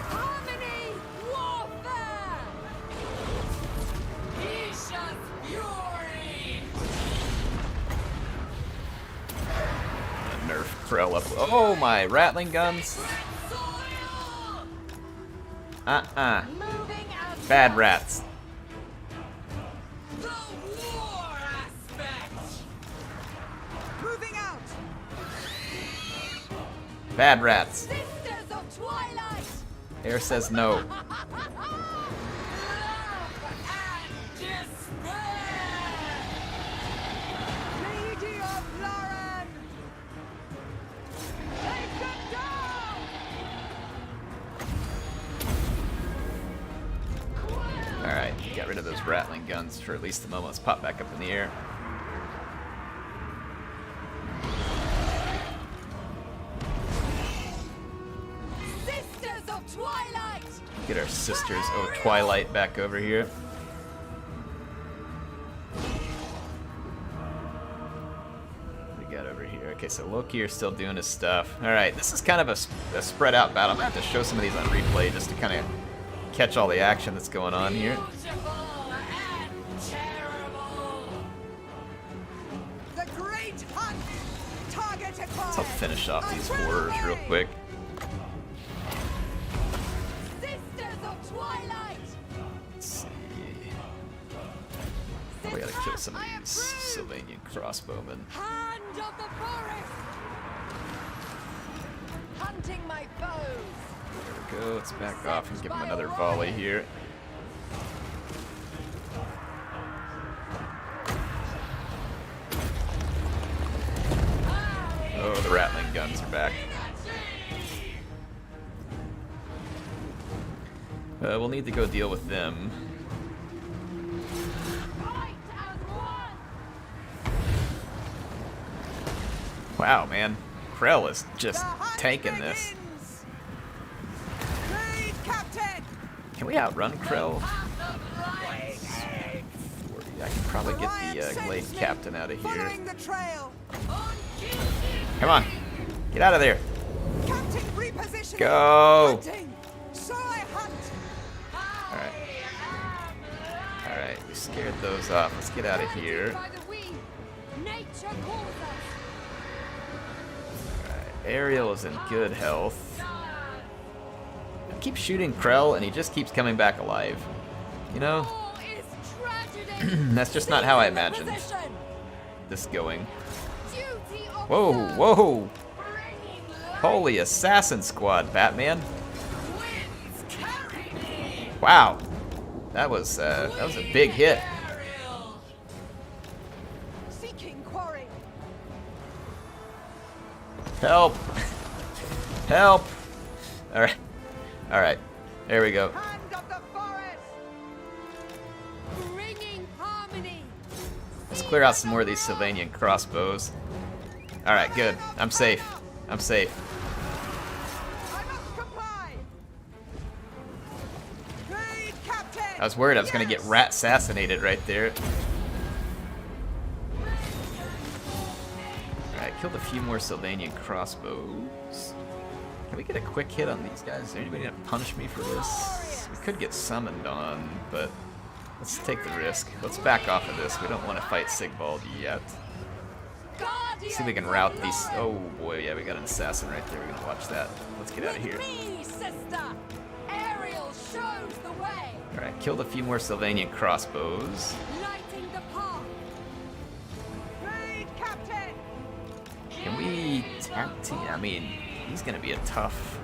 Harmony warfare! Isha's fury! Nerf Krell up. Oh my, Rattling guns. Moving as Bad rats. the war aspect! Moving out! Bad rats. Sisters of Twilight! Air says no. Love and despair! Lady of Lauren! Take them down! Alright, got rid of those Rattling guns for at least the moment. Let's pop back up in the air. Sisters of Twilight! Get our sisters, oh Twilight, back over here. What we got over here? Okay, so Loki are still doing his stuff. Alright, this is kind of a spread out battle. I'm gonna have to show some of these on replay just to kind of catch all the action that's going on here. Beautiful and terrible! The great hunt! Target acquired! Let's help finish off these horrors real quick. Sisters of Twilight! Let's see. We gotta kill some of these Sylvanian crossbowmen. Hand of the forest! Hunting my foes! There we go. Let's back off and give him another volley here. Oh, the Rattling guns are back. We'll need to go deal with them. Fight as one! Wow, man. Krell is just The hunt tanking this. begins! Raid Captain! Can we outrun Krell? Path of light! 40. I can probably get the Glade Captain out of here. Following the trail! Come on. Get out of there. Captain repositioning! Go. Hunting! So I hunt! Alright. Alright, we scared those off. Let's get out of here. By the wind, nature calls us. Alright, Ariel is in good health. I keep shooting Krell and he just keeps coming back alive. You know, War is tragedy. that's just not how I Seize the imagined position. this going. Duty of Whoa, service. whoa. Bringing light. Holy assassin squad, Batman. Winds carry me. Wow. That was a big hit. Ariel. Seeking quarry! Help. Help. Alright. Alright. There we go. Hand of the forest! Bringing harmony. Let's clear out some more of these Sylvanian crossbows. Alright, good. I'm safe. I'm safe. I must comply! Raid Captain! I was worried I was gonna get rat assassinated right there. Alright, killed a few more Sylvanian crossbows. Can we get a quick hit on these guys? Is anybody gonna punish me for this? We could get summoned on, but let's take the risk. Let's back off of this. We don't want to fight Sigvald yet. See if we can route these. Oh boy, yeah, we got an assassin right there. We're gonna watch that. Let's get out of here. Alright, killed a few more Sylvanian crossbows. Can we tag team? I mean, he's gonna be a tough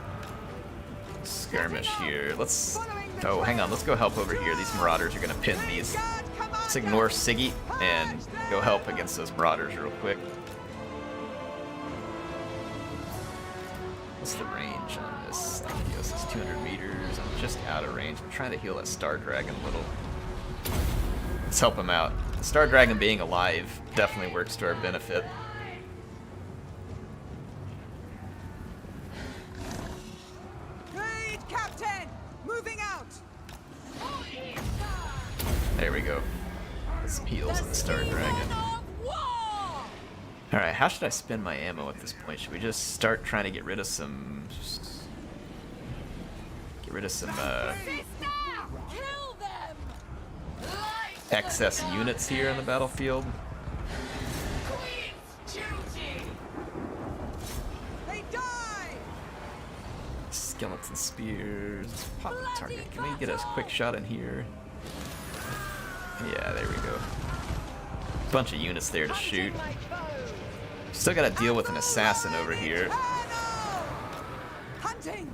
skirmish here. Let's. Oh, hang on. Let's go help over here. These marauders are gonna pin these. Let's ignore Siggy and go help against those marauders real quick. What's the range on this? This is 200 meters. I'm just out of range. I'm trying to heal that Star Dragon a little. Let's help him out. The Star Dragon being alive definitely works to our benefit. Raid captain, moving out. There we go. Get some heals on the Star Dragon. Alright, how should I spend my ammo at this point? Should we just start trying to get rid of some... excess units here on the battlefield? They die. Skeleton spears. Pop the target. Can we get a quick shot in here? Yeah, there we go. Bunch of units there to shoot. Still gotta deal with an assassin over here. Hunting.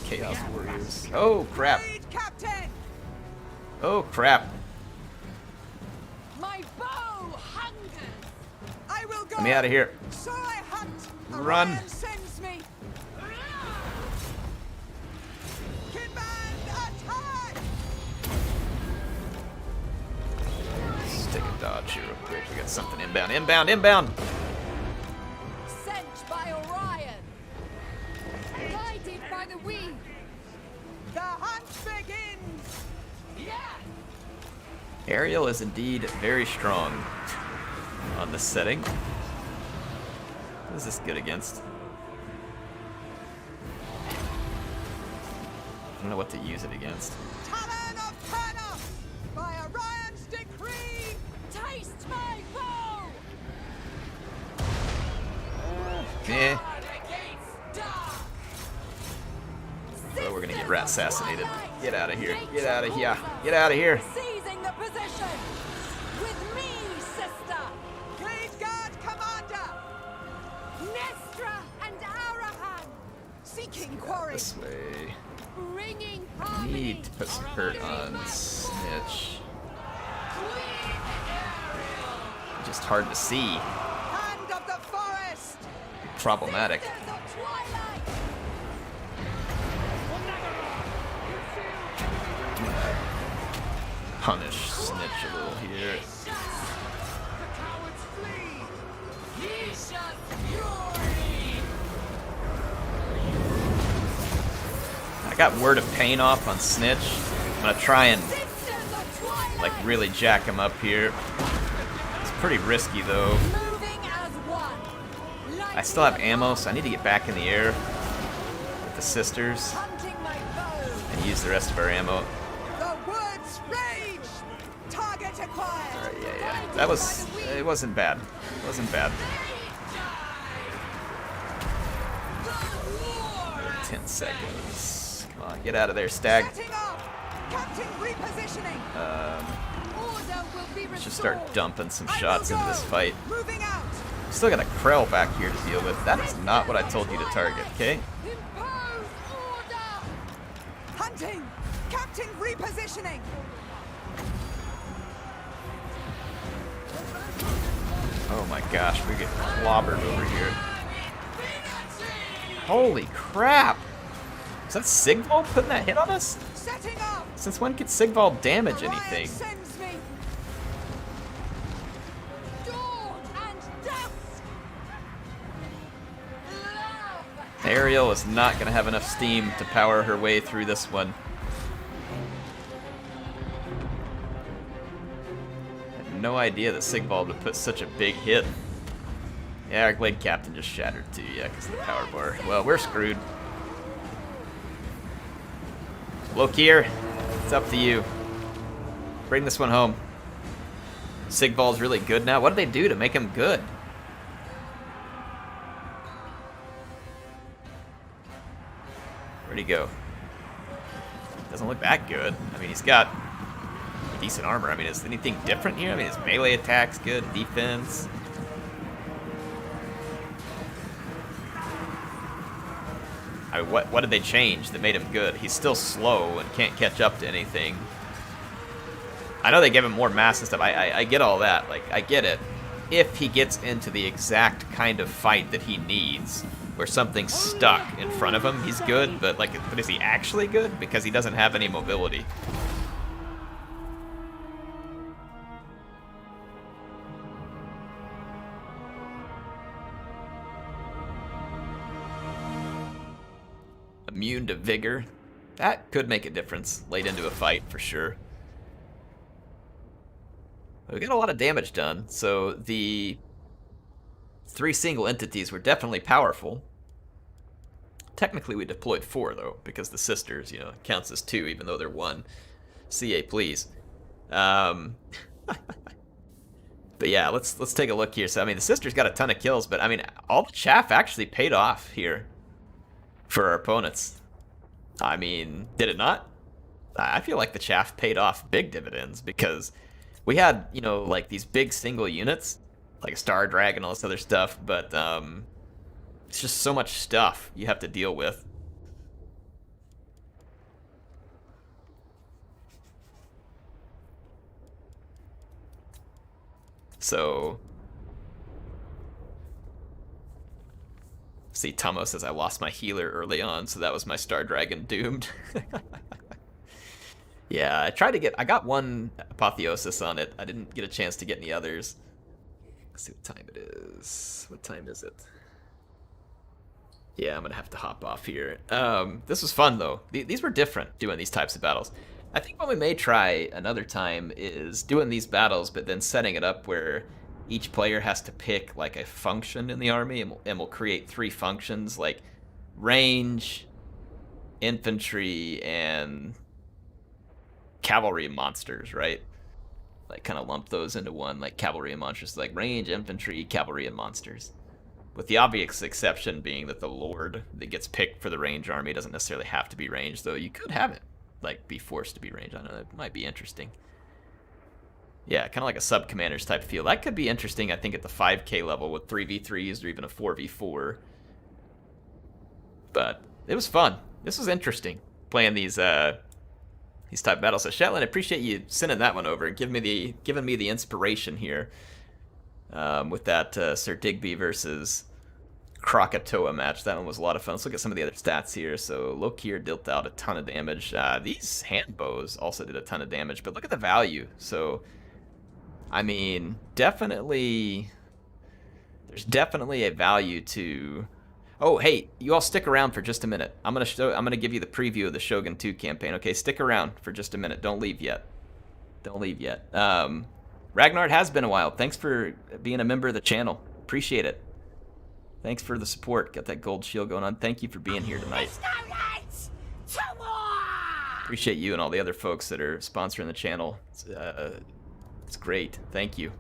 Chaos warriors. Oh crap! Raid captain. Oh crap! My bow hungers. I will go. Let me out of here. So I hunt. Run. Orion sends me. Command attack. Let's take a dodge here real quick. We got something inbound. Inbound! Inbound! Sent by Orion. Guided by the wind. The hunt begins. Ariel is indeed very strong on this setting. What is this good against? I don't know what to use it against. Talon of Pernos. By Orion's decree. Taste my bow. Eh. Oh, we're gonna get rat assassinated. Get out of here. Get out of here. Get out of here. Seizing the position. With me, sister. Great Guard Commander. Nestra and Arahan. Seeking quarry. This way. Bringing I harmony. need to put some hurt on Snitch. Just hard to see. Hand of the forest. Problematic. Sisters of Twilight. Punish Snitch a little here. I got Word of Pain off on Snitch. I'm gonna try and Sisters of Twilight. like really jack him up here. It's pretty risky though. Moving as one. I still have ammo, so I need to get back in the air with the sisters Hunting my bow. and use the rest of our ammo. The woods rage. Target acquired. Alright, yeah. That was, it wasn't bad. It wasn't bad. 10 seconds. Come on, get out of there, Stag. Setting up. Captain repositioning. Order will be Let's just restored. start dumping some I will shots into go. this fight. Moving out. Still got a Krell back here to deal with. That is not what I told you to target, okay? Impose order. Hunting. Captain repositioning. Oh my gosh, we get clobbered over here. Holy crap! Is that Sigvald putting that hit on us? Setting up. Since when could Sigvald damage Orion anything? sends me. Dawn and dusk. Love. Ariel is not going to have enough steam to power her way through this one. no idea that Sigvald would put such a big hit. Yeah, our Glade Captain just shattered too, yeah, because of the power bar. Well, we're screwed. Lokir, it's up to you. Bring this one home. Sigvald's really good now. What did they do to make him good? Where'd he go? Doesn't look that good. I mean, he's got decent armor. I mean, is anything different here? I mean, his melee attack's good, defense. I mean, what did they change that made him good? He's still slow and can't catch up to anything. I know they give him more mass and stuff. I get all that. Like, I get it. If he gets into the exact kind of fight that he needs, where something's stuck in front of him, he's good. But is he actually good? Because he doesn't have any mobility. Immune to vigor. That could make a difference late into a fight for sure. We got a lot of damage done, so the 3 single entities were definitely powerful. Technically we deployed 4 though, because the sisters, you know, counts as 2 even though they're 1. CA please. But yeah, let's take a look here. So I mean the sisters got a ton of kills, but I mean all the chaff actually paid off here for our opponents. I mean, did it not? I feel like the chaff paid off big dividends because we had, you know, like these big single units, like a Star Dragon and all this other stuff, but it's just so much stuff you have to deal with. So, see, Tomo says I lost my healer early on, so that was my Star Dragon doomed. Yeah, I got 1 apotheosis on it. I didn't get a chance to get any others. Let's see what time it is. What time is it? Yeah, I'm gonna have to hop off here. This was fun though. These were different, doing these types of battles. I think what we may try another time is doing these battles, but then setting it up where each player has to pick like a function in the army, and we'll create 3 functions like range, infantry, and cavalry monsters, right? Like kind of lump those into one, like cavalry and monsters, like range, infantry, cavalry, and monsters. With the obvious exception being that the lord that gets picked for the range army doesn't necessarily have to be range, though you could have it like be forced to be range. I know that might be interesting. Yeah, kind of like a sub-commanders type feel. That could be interesting, I think, at the 5k level with 3v3s or even a 4v4. But it was fun. This was interesting, playing these type of battles. So Shetland, I appreciate you sending that one over and giving me the inspiration here with that Sir Digby versus Krakatoa match. That one was a lot of fun. Let's look at some of the other stats here. So Lokir dealt out a ton of damage. These hand bows also did a ton of damage, but look at the value. So, I mean, there's definitely a value to. Oh, hey, you all stick around for just a minute. I'm gonna give you the preview of the Shogun 2 campaign. Okay, stick around for just a minute. Don't leave yet. Ragnar, it has been a while. Thanks for being a member of the channel. Appreciate it. Thanks for the support. Got that gold shield going on. Thank you for being here tonight. Appreciate you and all the other folks that are sponsoring the channel. It's great. Thank you.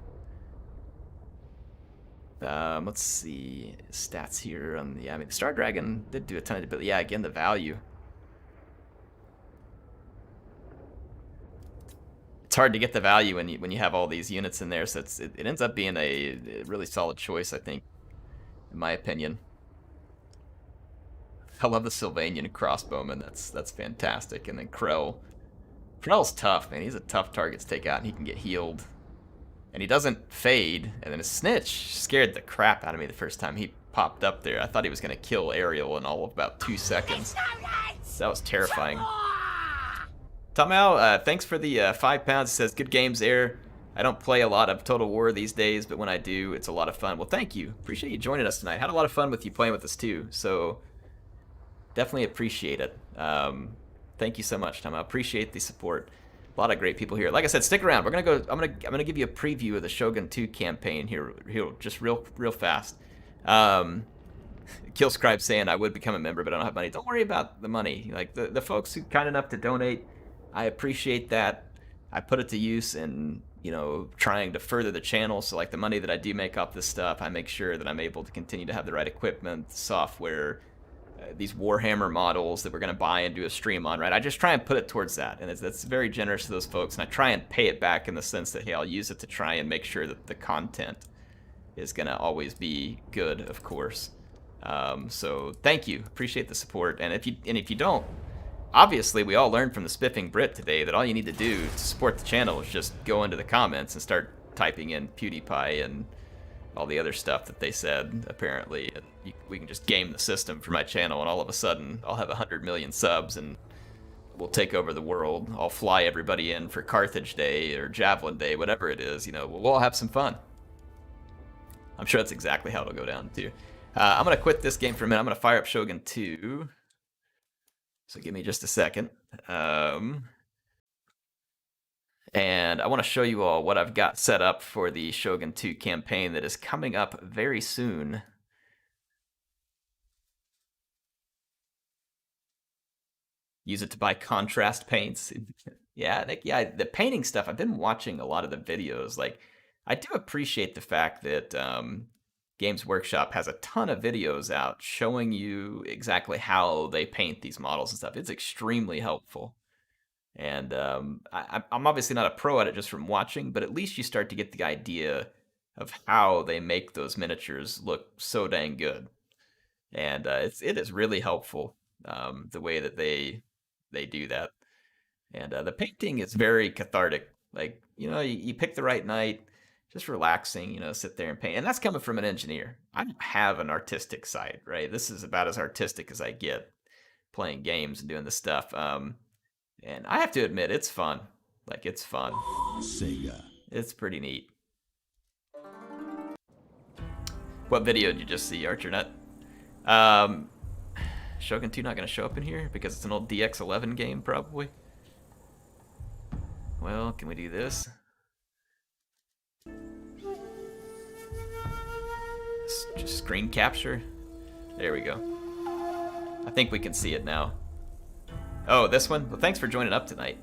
Let's see stats here. Yeah, I mean, the Star Dragon did do a ton of, but yeah, again, the value. It's hard to get the value when you have all these units in there, so it ends up being a really solid choice, I think, in my opinion. I love the Sylvanian crossbowman. That's fantastic. And then Krell's tough, man. He's a tough target to take out, and he can get healed. And he doesn't fade. And then his Snitch scared the crap out of me the first time he popped up there. I thought he was going to kill Ariel in all of about 2 seconds. That was terrifying. Tamao, thanks for the 5 pounds. He says, good games, Air. I don't play a lot of Total War these days, but when I do, it's a lot of fun. Well, thank you. Appreciate you joining us tonight. Had a lot of fun with you playing with us, too. So, definitely appreciate it. Thank you so much, Tamao. Appreciate the support. A lot of great people here. Like I said, stick around. We're gonna go. I'm gonna give you a preview of the Shogun 2 campaign here just real fast. Killscribe saying I would become a member, but I don't have money. Don't worry about the money. Like the folks who kind enough to donate, I appreciate that. I put it to use in, you know, trying to further the channel. So like the money that I do make off this stuff, I make sure that I'm able to continue to have the right equipment, software, these Warhammer models that we're going to buy and do a stream on, right? I just try and put it towards that, and that's very generous to those folks, and I try and pay it back in the sense that, hey, I'll use it to try and make sure that the content is going to always be good, of course. So thank you, appreciate the support, and if you don't, obviously we all learned from the Spiffing Brit today that all you need to do to support the channel is just go into the comments and start typing in PewDiePie and all the other stuff that they said, apparently, and we can just game the system for my channel, and all of a sudden I'll have 100 million subs and we'll take over the world. I'll fly everybody in for Carthage Day or Javelin Day, whatever it is, you know, we'll all have some fun. I'm sure that's exactly how it'll go down too. I'm gonna quit this game for a minute. I'm gonna fire up Shogun 2, so give me just a second. And I want to show you all what I've got set up for the Shogun 2 campaign that is coming up very soon. Use it to buy contrast paints. Yeah, the painting stuff, I've been watching a lot of the videos. Like, I do appreciate the fact that Games Workshop has a ton of videos out showing you exactly how they paint these models and stuff. It's extremely helpful. And I'm obviously not a pro at it just from watching, but at least you start to get the idea of how they make those miniatures look so dang good. And it is really helpful, the way that they do that. And the painting is very cathartic. Like, you know, you pick the right night, just relaxing, you know, sit there and paint. And that's coming from an engineer. I don't have an artistic side, right? This is about as artistic as I get, playing games and doing this stuff. And I have to admit, it's fun. Like, it's fun. Sega. It's pretty neat. What video did you just see, ArcherNet? Shogun 2 not going to show up in here because it's an old DX11 game, probably. Well, can we do this? Just screen capture. There we go. I think we can see it now. Oh, this one? Well, thanks for joining up tonight.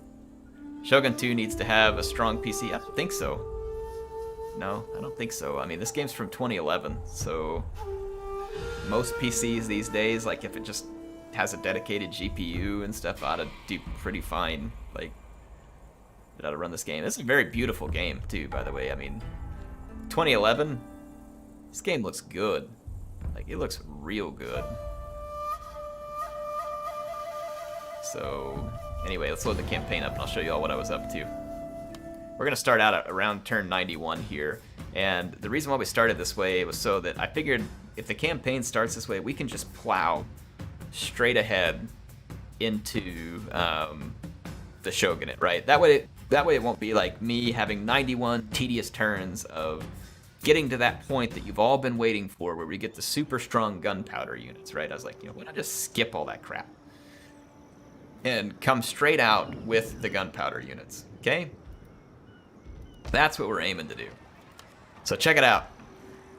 Shogun 2 needs to have a strong PC. I don't think so. No, I don't think so. I mean, this game's from 2011, so most PCs these days, like if it just has a dedicated GPU and stuff, ought to do pretty fine. Like, it ought to run this game. It's a very beautiful game, too, by the way. I mean, 2011, this game looks good. Like, it looks real good. So, anyway, let's load the campaign up and I'll show you all what I was up to. We're going to start out at around turn 91 here. And the reason why we started this way was so that I figured if the campaign starts this way, we can just plow straight ahead into the Shogunate, right? That way it won't be like me having 91 tedious turns of getting to that point that you've all been waiting for where we get the super strong gunpowder units, right? I was like, you know, why not just skip all that crap and come straight out with the gunpowder units, okay? That's what we're aiming to do. So check it out.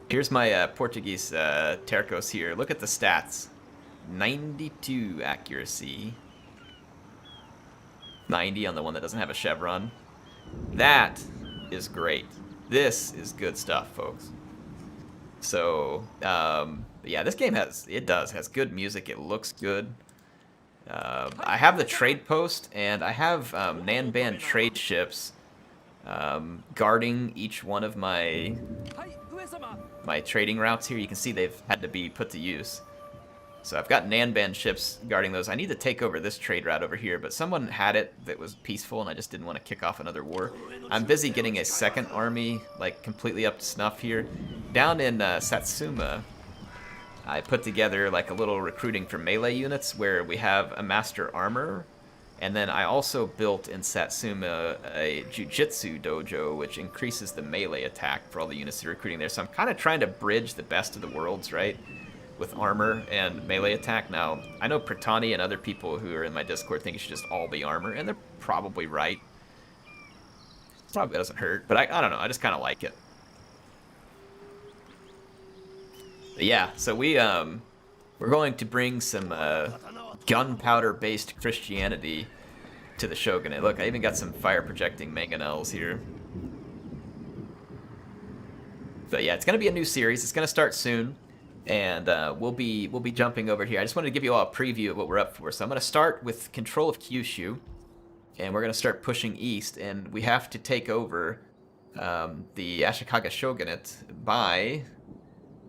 Here's my Portuguese Tercos here. Look at the stats. 92 accuracy. 90 on the one that doesn't have a chevron. That is great. This is good stuff, folks. So, yeah, this game has good music. It looks good. I have the trade post, and I have Nanban trade ships guarding each one of my trading routes here. You can see they've had to be put to use. So I've got Nanban ships guarding those. I need to take over this trade route over here, but someone had it that was peaceful, and I just didn't want to kick off another war. I'm busy getting a second army, like, completely up to snuff here. Down in Satsuma, I put together, like, a little recruiting for melee units where we have a master armor, and then I also built in Satsuma a Jujitsu dojo, which increases the melee attack for all the units that are recruiting there. So I'm kind of trying to bridge the best of the worlds, right? With armor and melee attack. Now, I know Pratani and other people who are in my Discord think it should just all be armor, and they're probably right. Probably doesn't hurt, but I don't know. I just kind of like it. But yeah, so we're going to bring some gunpowder-based Christianity to the Shogunate. Look, I even got some fire-projecting mangonels here. But yeah, it's going to be a new series. It's going to start soon, and we'll be jumping over here. I just wanted to give you all a preview of what we're up for. So I'm going to start with control of Kyushu, and we're going to start pushing east, and we have to take over the Ashikaga Shogunate by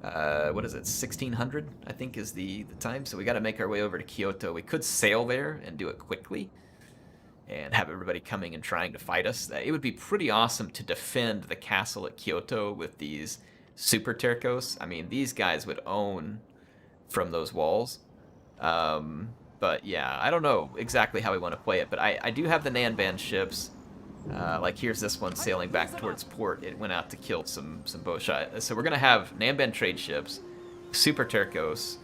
what is it, 1600 I think is the time. So we got to make our way over to Kyoto. We could sail there and do it quickly and have everybody coming and trying to fight us. It would be pretty awesome to defend the castle at Kyoto with these super Terkos. I mean, these guys would own from those walls. But yeah, I don't know exactly how we want to play it, but I do have the Nanban ships. Like here's this one sailing back towards port. It went out to kill some Boshai. So we're gonna have Nanban trade ships, super Terkos,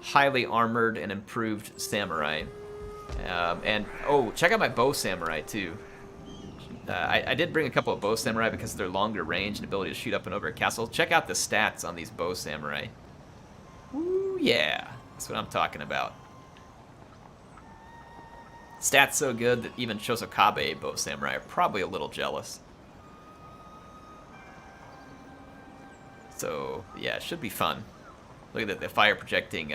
highly armored and improved samurai, and oh, check out my bow samurai too. I did bring a couple of bow samurai because of their longer range and ability to shoot up and over a castle. Check out the stats on these bow samurai. Ooh yeah, that's what I'm talking about. Stats so good that even Shosokabe bow samurai are probably a little jealous. So yeah, it should be fun. Look at that, the fire projecting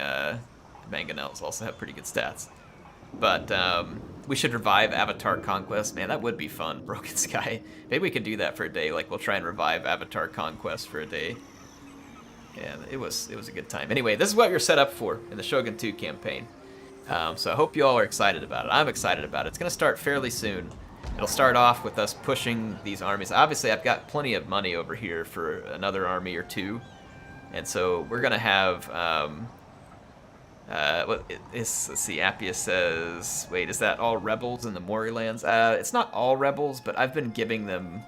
mangonels also have pretty good stats. But we should revive Avatar Conquest. Man, that would be fun. Broken Sky. Maybe we could do that for a day. Like we'll try and revive Avatar Conquest for a day. Yeah, it was a good time. Anyway, this is what you're set up for in the Shogun 2 campaign. So I hope you all are excited about it. I'm excited about it. It's going to start fairly soon. It'll start off with us pushing these armies. Obviously, I've got plenty of money over here for another army or two. And so we're going to have... let's see, Appius says... Wait, is that all rebels in the Mori lands? It's not all rebels, but I've been giving them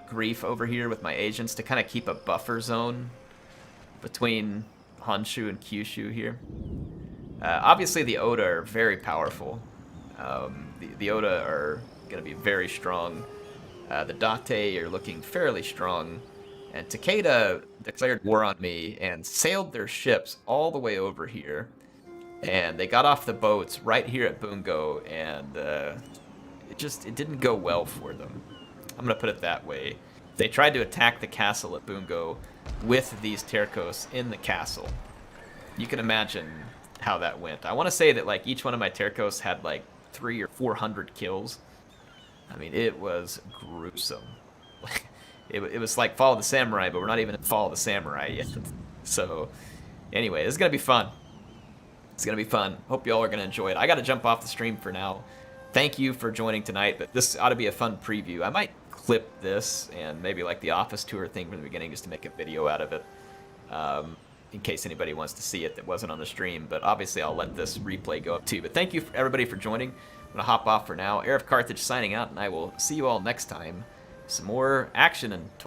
grief over here with my agents to kind of keep a buffer zone between Honshu and Kyushu here. Obviously, the Oda are very powerful. The Oda are going to be very strong. The Date are looking fairly strong. And Takeda declared war on me and sailed their ships all the way over here. And they got off the boats right here at Bungo, and it didn't go well for them. I'm going to put it that way. They tried to attack the castle at Bungo with these Terkos in the castle. You can imagine how that went. I want to say that like each one of my Terkos had like 300 or 400 kills. I mean, it was gruesome. It was like Fall of the Samurai, but we're not even in Fall of the Samurai yet. So anyway, this is gonna be fun. It's gonna be fun. Hope y'all are gonna enjoy it. I gotta jump off the stream for now. Thank you for joining tonight, but this ought to be a fun preview. I might clip this and maybe like the office tour thing from the beginning just to make a video out of it. In case anybody wants to see it that wasn't on the stream, but obviously I'll let this replay go up too. But thank you everybody for joining. I'm gonna hop off for now. HeirofCarthage signing out, and I will see you all next time. Some more action and